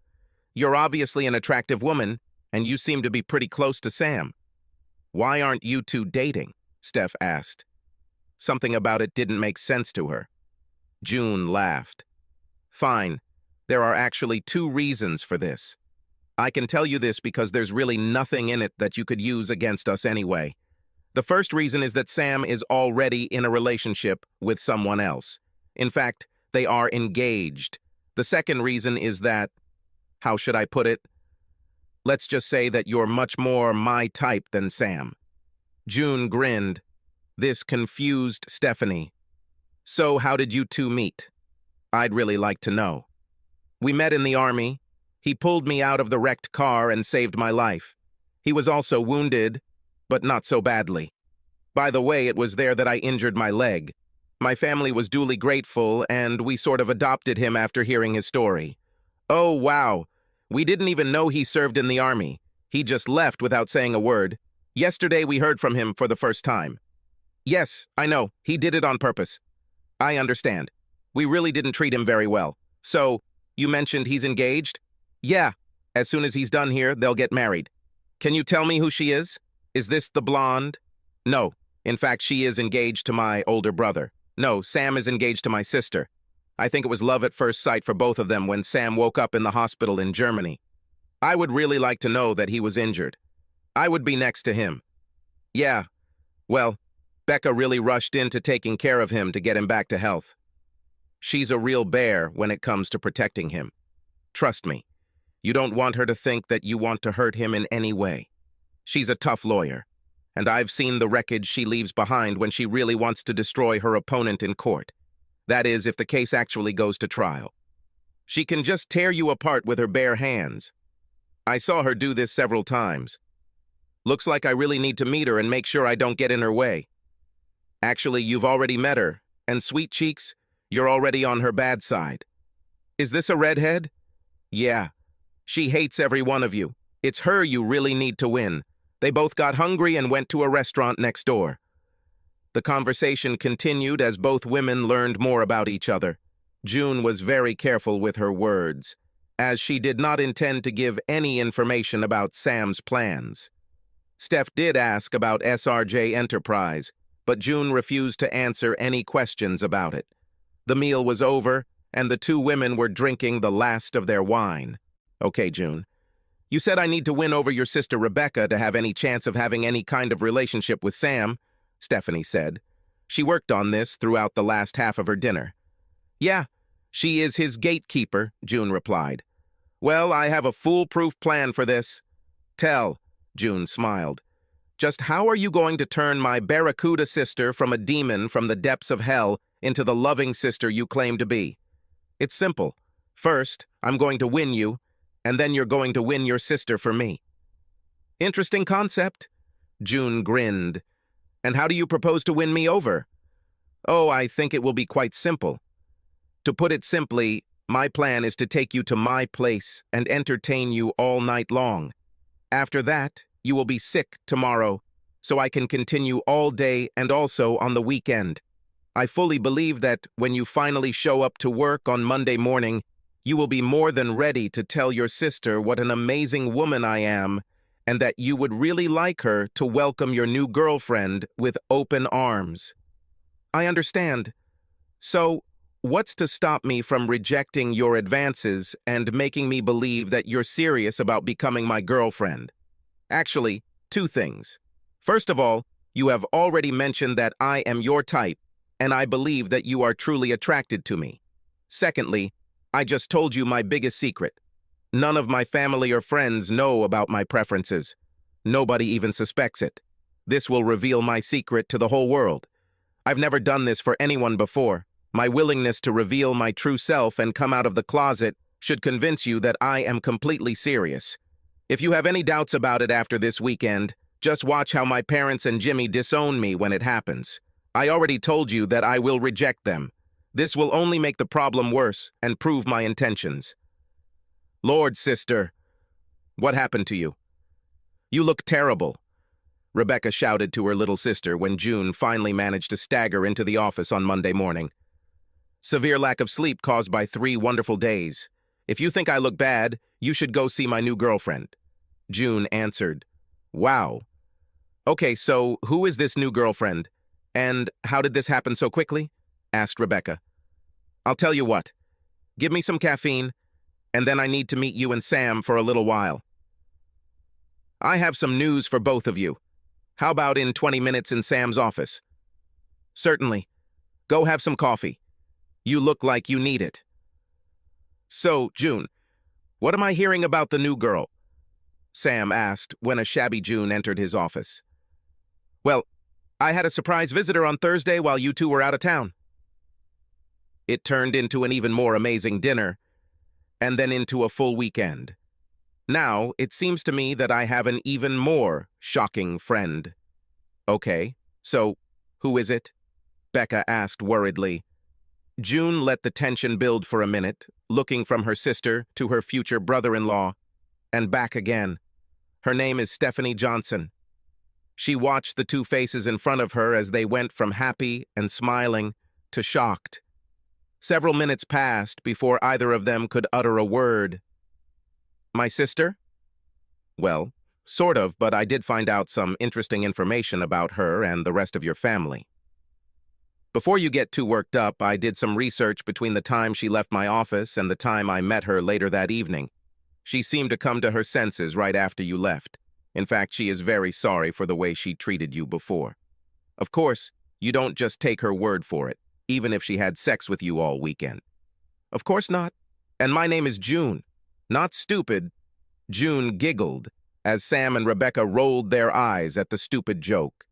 you're obviously an attractive woman, and you seem to be pretty close to Sam. Why aren't you two dating? Steph asked. Something about it didn't make sense to her. June laughed. Fine. There are actually two reasons for this. I can tell you this because there's really nothing in it that you could use against us anyway. The first reason is that Sam is already in a relationship with someone else. In fact, they are engaged. The second reason is that, how should I put it? Let's just say that you're much more my type than Sam. June grinned. This confused Stephanie. So how did you two meet? I'd really like to know. We met in the army. He pulled me out of the wrecked car and saved my life. He was also wounded, but not so badly. By the way, it was there that I injured my leg. My family was duly grateful, and we sort of adopted him after hearing his story. Oh, wow. We didn't even know he served in the army. He just left without saying a word. Yesterday we heard from him for the first time. Yes, I know. He did it on purpose. I understand. We really didn't treat him very well. So, you mentioned he's engaged? Yeah. As soon as he's done here, they'll get married. Can you tell me who she is? Is this the blonde? No. In fact, she is engaged to my older brother. No, Sam is engaged to my sister. I think it was love at first sight for both of them when Sam woke up in the hospital in Germany. I would really like to know that he was injured. I would be next to him. Yeah, well, Becca really rushed into taking care of him to get him back to health. She's a real bear when it comes to protecting him. Trust me, you don't want her to think that you want to hurt him in any way. She's a tough lawyer, and I've seen the wreckage she leaves behind when she really wants to destroy her opponent in court. That is, if the case actually goes to trial. She can just tear you apart with her bare hands. I saw her do this several times. Looks like I really need to meet her and make sure I don't get in her way. Actually, you've already met her, and Sweet Cheeks, you're already on her bad side. Is this a redhead? Yeah. She hates every one of you. It's her you really need to win. They both got hungry and went to a restaurant next door. The conversation continued as both women learned more about each other. June was very careful with her words, as she did not intend to give any information about Sam's plans. Steph did ask about SRJ Enterprise, but June refused to answer any questions about it. The meal was over, and the two women were drinking the last of their wine. Okay, June. You said I need to win over your sister Rebecca to have any chance of having any kind of relationship with Sam, Stephanie said. She worked on this throughout the last half of her dinner. Yeah, she is his gatekeeper, June replied. Well, I have a foolproof plan for this. Tell, June smiled. Just how are you going to turn my barracuda sister from a demon from the depths of hell into the loving sister you claim to be? It's simple. First, I'm going to win you, and then you're going to win your sister for me. Interesting concept. June grinned. And how do you propose to win me over? Oh, I think it will be quite simple. To put it simply, my plan is to take you to my place and entertain you all night long. After that, you will be sick tomorrow, so I can continue all day and also on the weekend. I fully believe that when you finally show up to work on Monday morning, you will be more than ready to tell your sister what an amazing woman I am, and that you would really like her to welcome your new girlfriend with open arms. I understand. So, what's to stop me from rejecting your advances and making me believe that you're serious about becoming my girlfriend? Actually, two things. First of all, you have already mentioned that I am your type, and I believe that you are truly attracted to me. Secondly, I just told you my biggest secret. None of my family or friends know about my preferences. Nobody even suspects it. This will reveal my secret to the whole world. I've never done this for anyone before. My willingness to reveal my true self and come out of the closet should convince you that I am completely serious. If you have any doubts about it after this weekend, just watch how my parents and Jimmy disown me when it happens. I already told you that I will reject them. This will only make the problem worse and prove my intentions. Lord, sister, what happened to you? You look terrible, Rebecca shouted to her little sister when June finally managed to stagger into the office on Monday morning. Severe lack of sleep caused by 3 wonderful days. If you think I look bad, you should go see my new girlfriend. June answered. Wow. Okay, so who is this new girlfriend? And how did this happen so quickly? Asked Rebecca. I'll tell you what. Give me some caffeine, and then I need to meet you and Sam for a little while. I have some news for both of you. How about in 20 minutes in Sam's office? Certainly. Go have some coffee. You look like you need it. So, June, what am I hearing about the new girl? Sam asked when a shabby June entered his office. Well, I had a surprise visitor on Thursday while you two were out of town. It turned into an even more amazing dinner, and then into a full weekend. Now, it seems to me that I have an even more shocking friend. Okay, so who is it? Becca asked worriedly. June let the tension build for a minute, looking from her sister to her future brother-in-law, and back again. Her name is Stephanie Johnson. She watched the two faces in front of her as they went from happy and smiling to shocked. Several minutes passed before either of them could utter a word. My sister? Well, sort of, but I did find out some interesting information about her and the rest of your family. Before you get too worked up, I did some research between the time she left my office and the time I met her later that evening. She seemed to come to her senses right after you left. In fact, she is very sorry for the way she treated you before. Of course, you don't just take her word for it, even if she had sex with you all weekend. Of course not. And my name is June. Not stupid. June giggled as Sam and Rebecca rolled their eyes at the stupid joke.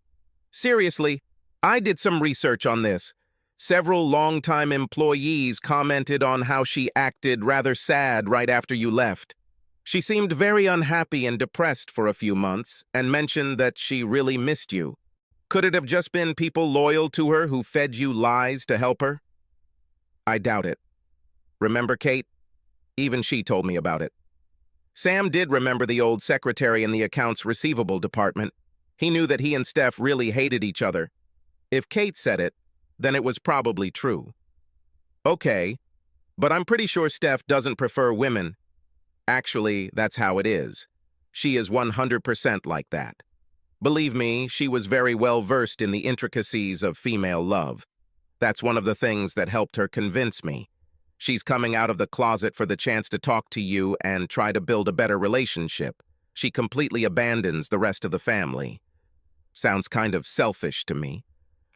Seriously, I did some research on this. Several longtime employees commented on how she acted rather sad right after you left. She seemed very unhappy and depressed for a few months and mentioned that she really missed you. Could it have just been people loyal to her who fed you lies to help her? I doubt it. Remember Kate? Even she told me about it. Sam did remember the old secretary in the accounts receivable department. He knew that he and Steph really hated each other. If Kate said it, then it was probably true. Okay, but I'm pretty sure Steph doesn't prefer women. Actually, that's how it is. She is 100% like that. Believe me, she was very well versed in the intricacies of female love. That's one of the things that helped her convince me. She's coming out of the closet for the chance to talk to you and try to build a better relationship. She completely abandons the rest of the family. Sounds kind of selfish to me.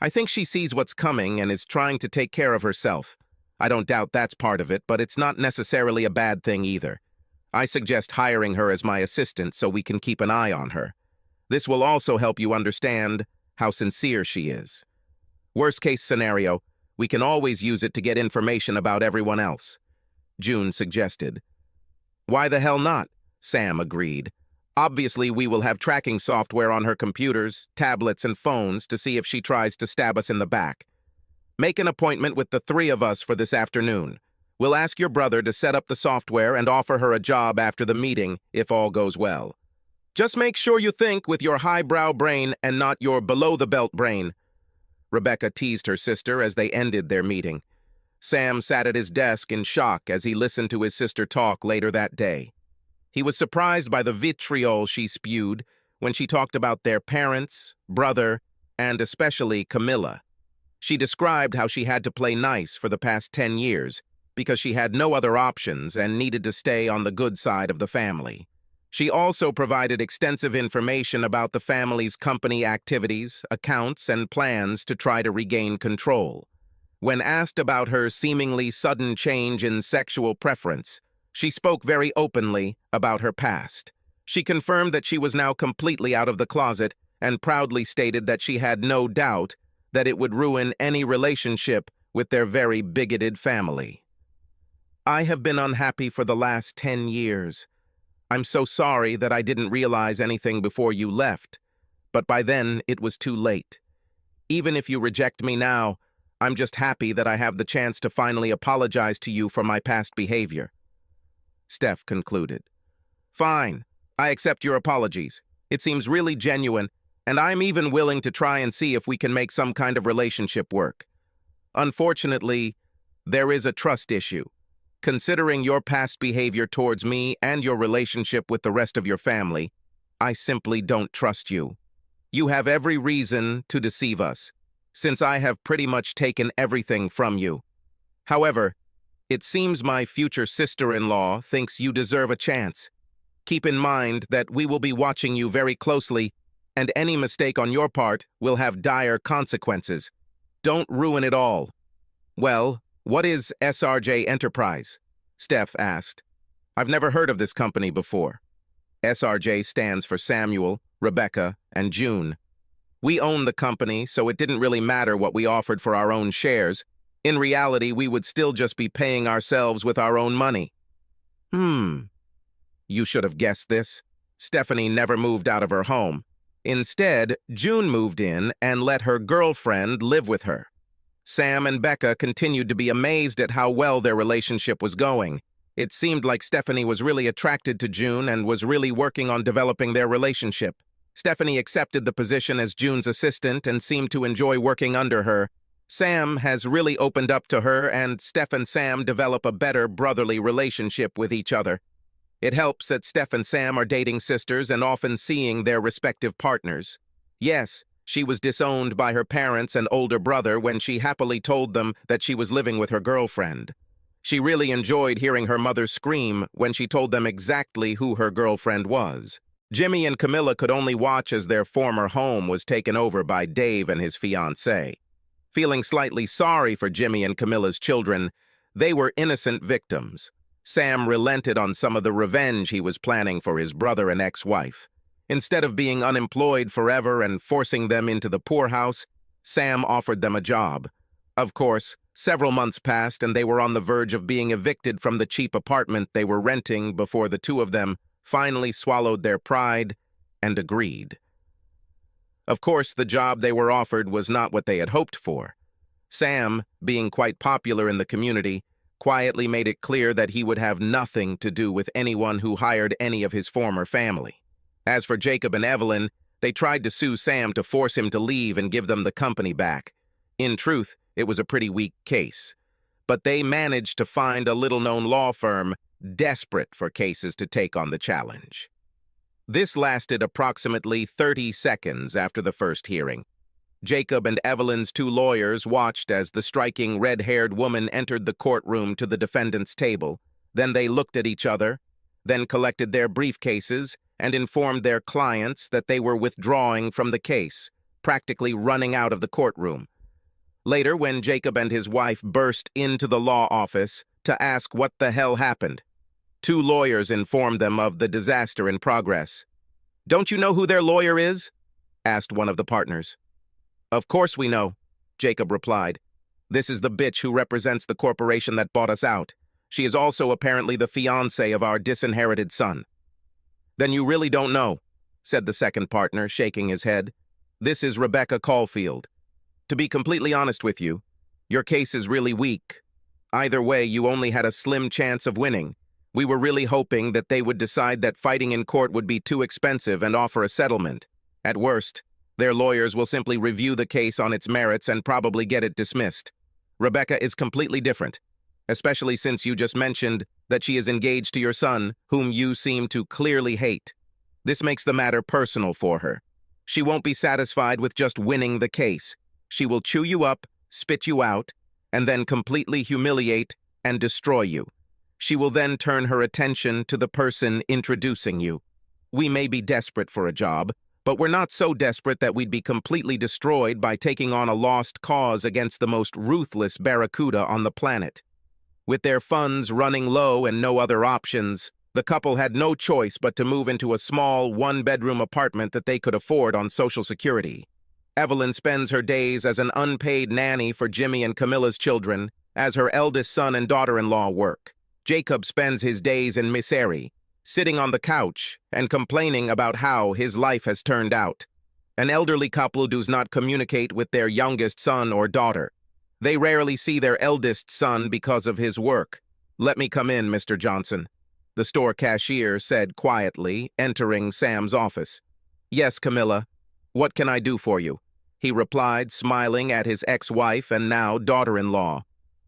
I think she sees what's coming and is trying to take care of herself. I don't doubt that's part of it, but it's not necessarily a bad thing either. I suggest hiring her as my assistant so we can keep an eye on her. This will also help you understand how sincere she is. Worst case scenario, we can always use it to get information about everyone else, June suggested. Why the hell not? Sam agreed. Obviously, we will have tracking software on her computers, tablets, and phones to see if she tries to stab us in the back. Make an appointment with the three of us for this afternoon. We'll ask your brother to set up the software and offer her a job after the meeting if all goes well. Just make sure you think with your highbrow brain and not your below-the-belt brain. Rebecca teased her sister as they ended their meeting. Sam sat at his desk in shock as he listened to his sister talk later that day. He was surprised by the vitriol she spewed when she talked about their parents, brother, and especially Camilla. She described how she had to play nice for the past 10 years because she had no other options and needed to stay on the good side of the family. She also provided extensive information about the family's company activities, accounts, and plans to try to regain control. When asked about her seemingly sudden change in sexual preference, she spoke very openly about her past. She confirmed that she was now completely out of the closet and proudly stated that she had no doubt that it would ruin any relationship with their very bigoted family. I have been unhappy for the last 10 years. I'm so sorry that I didn't realize anything before you left, but by then it was too late. Even if you reject me now, I'm just happy that I have the chance to finally apologize to you for my past behavior. Steph concluded. Fine, I accept your apologies. It seems really genuine, and I'm even willing to try and see if we can make some kind of relationship work. Unfortunately, there is a trust issue. Considering your past behavior towards me and your relationship with the rest of your family, I simply don't trust you. You have every reason to deceive us, since I have pretty much taken everything from you. However, it seems my future sister-in-law thinks you deserve a chance. Keep in mind that we will be watching you very closely, and any mistake on your part will have dire consequences. Don't ruin it all. Well, what is SRJ Enterprise? Steph asked. I've never heard of this company before. SRJ stands for Samuel, Rebecca, and June. We own the company, so it didn't really matter what we offered for our own shares. In reality, we would still just be paying ourselves with our own money. You should have guessed this. Stephanie never moved out of her home. Instead, June moved in and let her girlfriend live with her. Sam and Becca continued to be amazed at how well their relationship was going. It seemed like Stephanie was really attracted to June and was really working on developing their relationship. Stephanie accepted the position as June's assistant and seemed to enjoy working under her. Sam has really opened up to her, and Steph and Sam develop a better brotherly relationship with each other. It helps that Steph and Sam are dating sisters and often seeing their respective partners. Yes, She was disowned by her parents and older brother when she happily told them that she was living with her girlfriend. She really enjoyed hearing her mother scream when she told them exactly who her girlfriend was. Jimmy and Camilla could only watch as their former home was taken over by Dave and his fiancée. Feeling slightly sorry for Jimmy and Camilla's children, they were innocent victims. Sam relented on some of the revenge he was planning for his brother and ex-wife. Instead of being unemployed forever and forcing them into the poorhouse, Sam offered them a job. Of course, several months passed and they were on the verge of being evicted from the cheap apartment they were renting before the two of them finally swallowed their pride and agreed. Of course, the job they were offered was not what they had hoped for. Sam, being quite popular in the community, quietly made it clear that he would have nothing to do with anyone who hired any of his former family. As for Jacob and Evelyn, they tried to sue Sam to force him to leave and give them the company back. In truth, it was a pretty weak case. But they managed to find a little-known law firm desperate for cases to take on the challenge. This lasted approximately 30 seconds after the first hearing. Jacob and Evelyn's two lawyers watched as the striking red-haired woman entered the courtroom to the defendant's table. Then they looked at each other, then collected their briefcases and informed their clients that they were withdrawing from the case, practically running out of the courtroom. Later, when Jacob and his wife burst into the law office to ask what the hell happened, two lawyers informed them of the disaster in progress. "Don't you know who their lawyer is?" asked one of the partners. "Of course we know," Jacob replied. "This is the bitch who represents the corporation that bought us out. She is also apparently the fiancée of our disinherited son." "Then you really don't know," said the second partner, shaking his head. "This is Rebecca Caulfield. To be completely honest with you, your case is really weak. Either way, you only had a slim chance of winning. We were really hoping that they would decide that fighting in court would be too expensive and offer a settlement. At worst, their lawyers will simply review the case on its merits and probably get it dismissed. Rebecca is completely different, especially since you just mentioned that she is engaged to your son, whom you seem to clearly hate. This makes the matter personal for her. She won't be satisfied with just winning the case. She will chew you up, spit you out, and then completely humiliate and destroy you. She will then turn her attention to the person introducing you. We may be desperate for a job, but we're not so desperate that we'd be completely destroyed by taking on a lost cause against the most ruthless barracuda on the planet. With their funds running low and no other options, the couple had no choice but to move into a small, one-bedroom apartment that they could afford on Social Security. Evelyn spends her days as an unpaid nanny for Jimmy and Camilla's children, as her eldest son and daughter-in-law work. Jacob spends his days in misery, sitting on the couch and complaining about how his life has turned out. An elderly couple does not communicate with their youngest son or daughter. They rarely see their eldest son because of his work. "Let me come in, Mr. Johnson," the store cashier said quietly, entering Sam's office. "Yes, Camilla. What can I do for you?" he replied, smiling at his ex-wife and now daughter-in-law.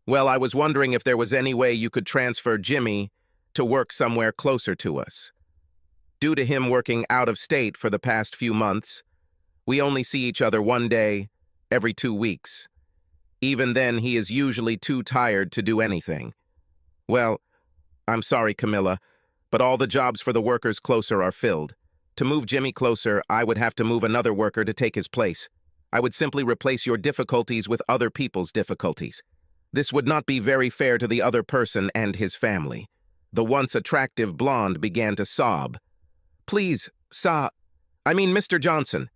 "Well, I was wondering if there was any way you could transfer Jimmy to work somewhere closer to us. Due to him working out of state for the past few months, we only see each other one day every 2 weeks. Even then, he is usually too tired to do anything." "Well, I'm sorry, Camilla, but all the jobs for the workers closer are filled. To move Jimmy closer, I would have to move another worker to take his place. I would simply replace your difficulties with other people's difficulties. This would not be very fair to the other person and his family." The once attractive blonde began to sob. "Please, Mr. Johnson,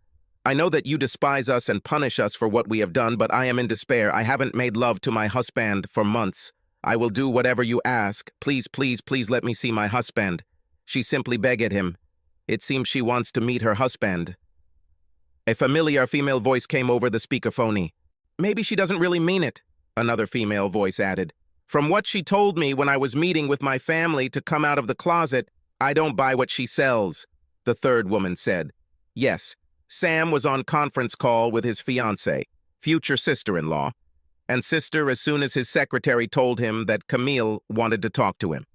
I know that you despise us and punish us for what we have done, but I am in despair. I haven't made love to my husband for months. I will do whatever you ask. Please, please, please let me see my husband." She simply begged him. It seems she wants to meet her husband. A familiar female voice came over the speakerphone. "Maybe she doesn't really mean it," another female voice added. "From what she told me when I was meeting with my family to come out of the closet, I don't buy what she sells," the third woman said. Yes, Sam was on conference call with his fiancée, future sister-in-law, and sister as soon as his secretary told him that Camille wanted to talk to him.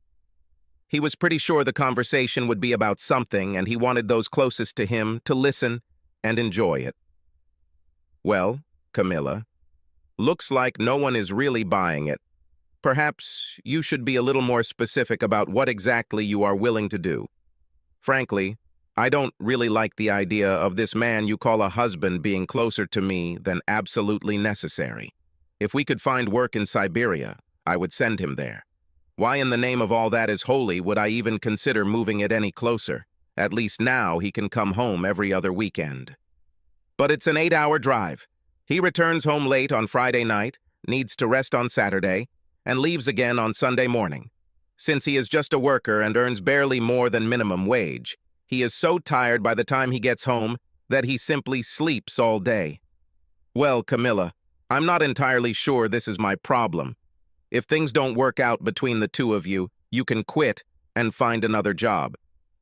He was pretty sure the conversation would be about something, and he wanted those closest to him to listen and enjoy it. Well, Camilla, looks like no one is really buying it. Perhaps you should be a little more specific about what exactly you are willing to do. Frankly, I don't really like the idea of this man you call a husband being closer to me than absolutely necessary. If we could find work in Siberia, I would send him there. Why in the name of all that is holy would I even consider moving it any closer? At least now he can come home every other weekend. But it's an 8-hour drive. He returns home late on Friday night, needs to rest on Saturday, and leaves again on Sunday morning. Since he is just a worker and earns barely more than minimum wage, he is so tired by the time he gets home that he simply sleeps all day. Well, Camilla, I'm not entirely sure this is my problem. If things don't work out between the two of you, you can quit and find another job.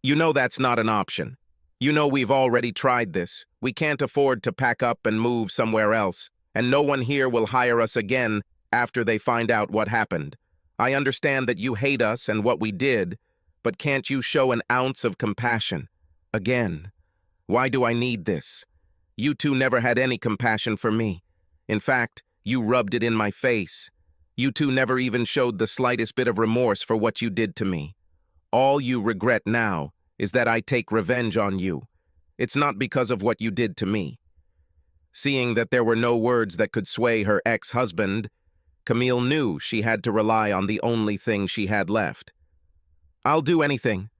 You know that's not an option. You know we've already tried this. We can't afford to pack up and move somewhere else, and no one here will hire us again after they find out what happened. I understand that you hate us and what we did, but can't you show an ounce of compassion? Again, why do I need this? You two never had any compassion for me. In fact, you rubbed it in my face. You two never even showed the slightest bit of remorse for what you did to me. All you regret now is that I take revenge on you. It's not because of what you did to me. Seeing that there were no words that could sway her ex-husband, Camille knew she had to rely on the only thing she had left. I'll do anything.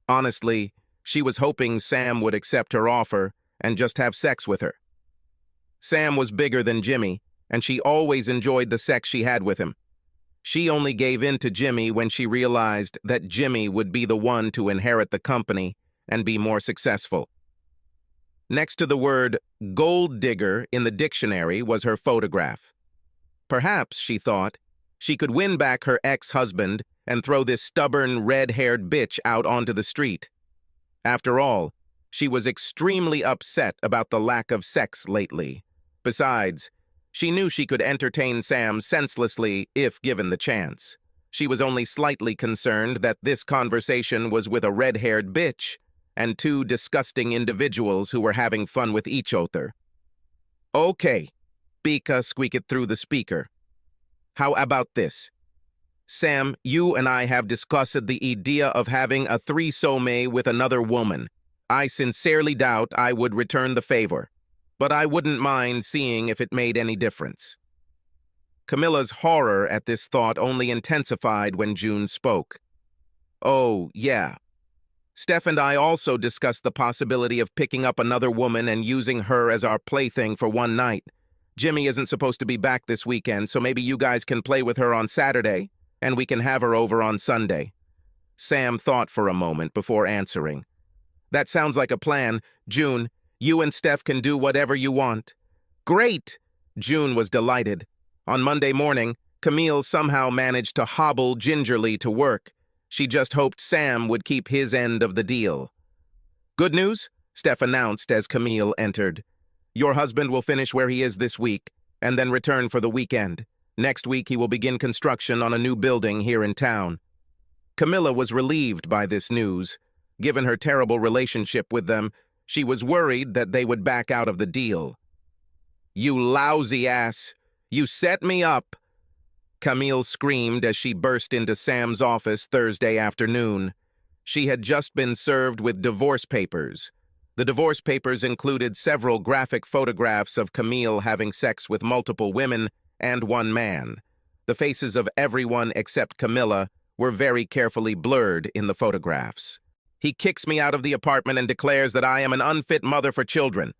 Honestly, she was hoping Sam would accept her offer and just have sex with her. Sam was bigger than Jimmy, and she always enjoyed the sex she had with him. She only gave in to Jimmy when she realized that Jimmy would be the one to inherit the company and be more successful. Next to the word gold digger in the dictionary was her photograph. Perhaps, she thought, she could win back her ex-husband and throw this stubborn, red-haired bitch out onto the street. After all, she was extremely upset about the lack of sex lately. Besides, she knew she could entertain Sam senselessly if given the chance. She was only slightly concerned that this conversation was with a red-haired bitch and two disgusting individuals who were having fun with each other. Okay, Bika squeaked through the speaker. How about this? Sam, you and I have discussed the idea of having a threesome with another woman. I sincerely doubt I would return the favor, but I wouldn't mind seeing if it made any difference. Camilla's horror at this thought only intensified when June spoke. Oh, yeah. Steph and I also discussed the possibility of picking up another woman and using her as our plaything for one night. Jimmy isn't supposed to be back this weekend, so maybe you guys can play with her on Saturday, and we can have her over on Sunday. Sam thought for a moment before answering. That sounds like a plan. June, you and Steph can do whatever you want. Great! June was delighted. On Monday morning, Camille somehow managed to hobble gingerly to work. She just hoped Sam would keep his end of the deal. Good news, Steph announced as Camille entered. Your husband will finish where he is this week, and then return for the weekend. Next week he will begin construction on a new building here in town. Camilla was relieved by this news. Given her terrible relationship with them, she was worried that they would back out of the deal. You lousy ass! You set me up! Camille screamed as she burst into Sam's office Thursday afternoon. She had just been served with divorce papers. The divorce papers included several graphic photographs of Camille having sex with multiple women and one man. The faces of everyone except Camilla were very carefully blurred in the photographs. He kicks me out of the apartment and declares that I am an unfit mother for children.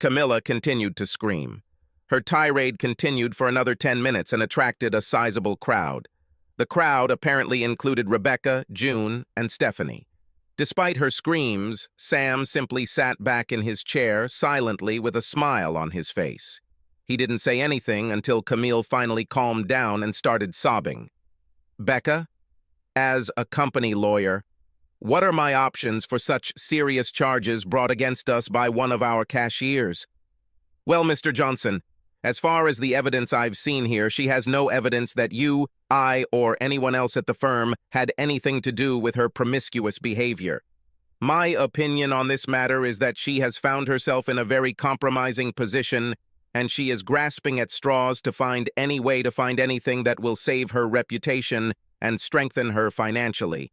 Camilla continued to scream. Her tirade continued for another 10 minutes and attracted a sizable crowd. The crowd apparently included Rebecca, June, and Stephanie. Despite her screams, Sam simply sat back in his chair silently with a smile on his face. He didn't say anything until Camille finally calmed down and started sobbing. Becca, as a company lawyer, what are my options for such serious charges brought against us by one of our cashiers? Well, Mr. Johnson, as far as the evidence I've seen here, she has no evidence that you, I, or anyone else at the firm had anything to do with her promiscuous behavior. My opinion on this matter is that she has found herself in a very compromising position, and she is grasping at straws to find any way to find anything that will save her reputation and strengthen her financially.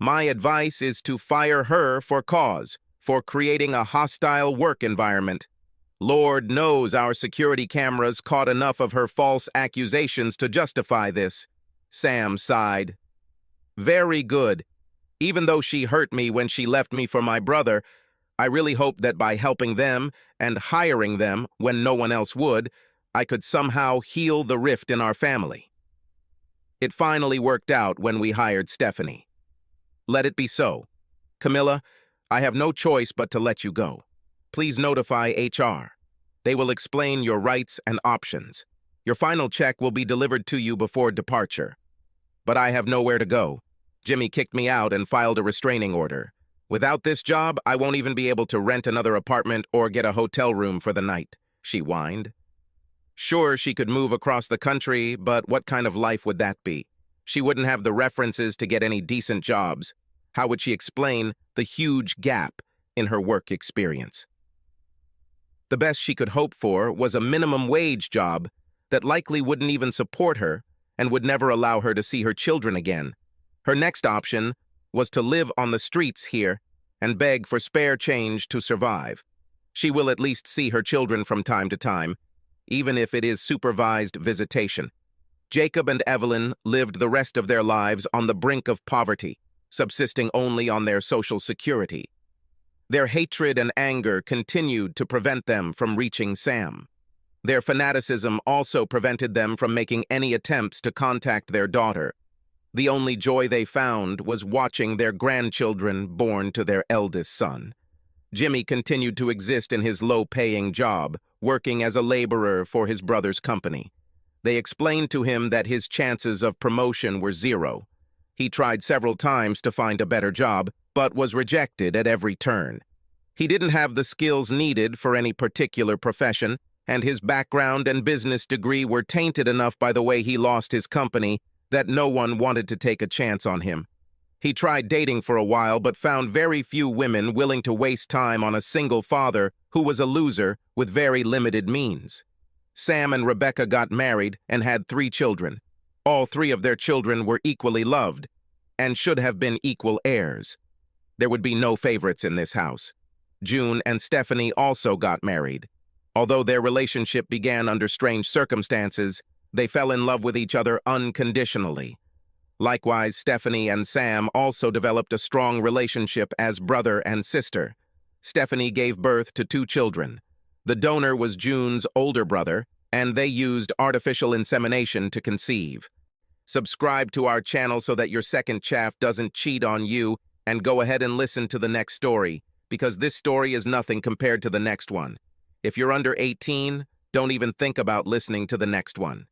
My advice is to fire her for cause, for creating a hostile work environment. Lord knows our security cameras caught enough of her false accusations to justify this. Sam sighed. Very good. Even though she hurt me when she left me for my brother, I really hope that by helping them and hiring them when no one else would, I could somehow heal the rift in our family. It finally worked out when we hired Stephanie. Let it be so. Camilla, I have no choice but to let you go. Please notify HR. They will explain your rights and options. Your final check will be delivered to you before departure. But I have nowhere to go. Jimmy kicked me out and filed a restraining order. Without this job, I won't even be able to rent another apartment or get a hotel room for the night, she whined. Sure, she could move across the country, but what kind of life would that be? She wouldn't have the references to get any decent jobs. How would she explain the huge gap in her work experience? The best she could hope for was a minimum wage job that likely wouldn't even support her and would never allow her to see her children again. Her next option was to live on the streets here and beg for spare change to survive. She will at least see her children from time to time, even if it is supervised visitation. Jacob and Evelyn lived the rest of their lives on the brink of poverty, subsisting only on their social security. Their hatred and anger continued to prevent them from reaching Sam. Their fanaticism also prevented them from making any attempts to contact their daughter. The only joy they found was watching their grandchildren born to their eldest son. Jimmy continued to exist in his low-paying job, working as a laborer for his brother's company. They explained to him that his chances of promotion were zero. He tried several times to find a better job, but was rejected at every turn. He didn't have the skills needed for any particular profession, and his background and business degree were tainted enough by the way he lost his company that no one wanted to take a chance on him. He tried dating for a while, but found very few women willing to waste time on a single father who was a loser with very limited means. Sam and Rebecca got married and had 3 children. All 3 of their children were equally loved and should have been equal heirs. There would be no favorites in this house. June and Stephanie also got married. Although their relationship began under strange circumstances, they fell in love with each other unconditionally. Likewise, Stephanie and Sam also developed a strong relationship as brother and sister. Stephanie gave birth to 2 children. The donor was June's older brother, and they used artificial insemination to conceive. Subscribe to our channel so that your second chaff doesn't cheat on you, and go ahead and listen to the next story, because this story is nothing compared to the next one. If you're under 18, don't even think about listening to the next one.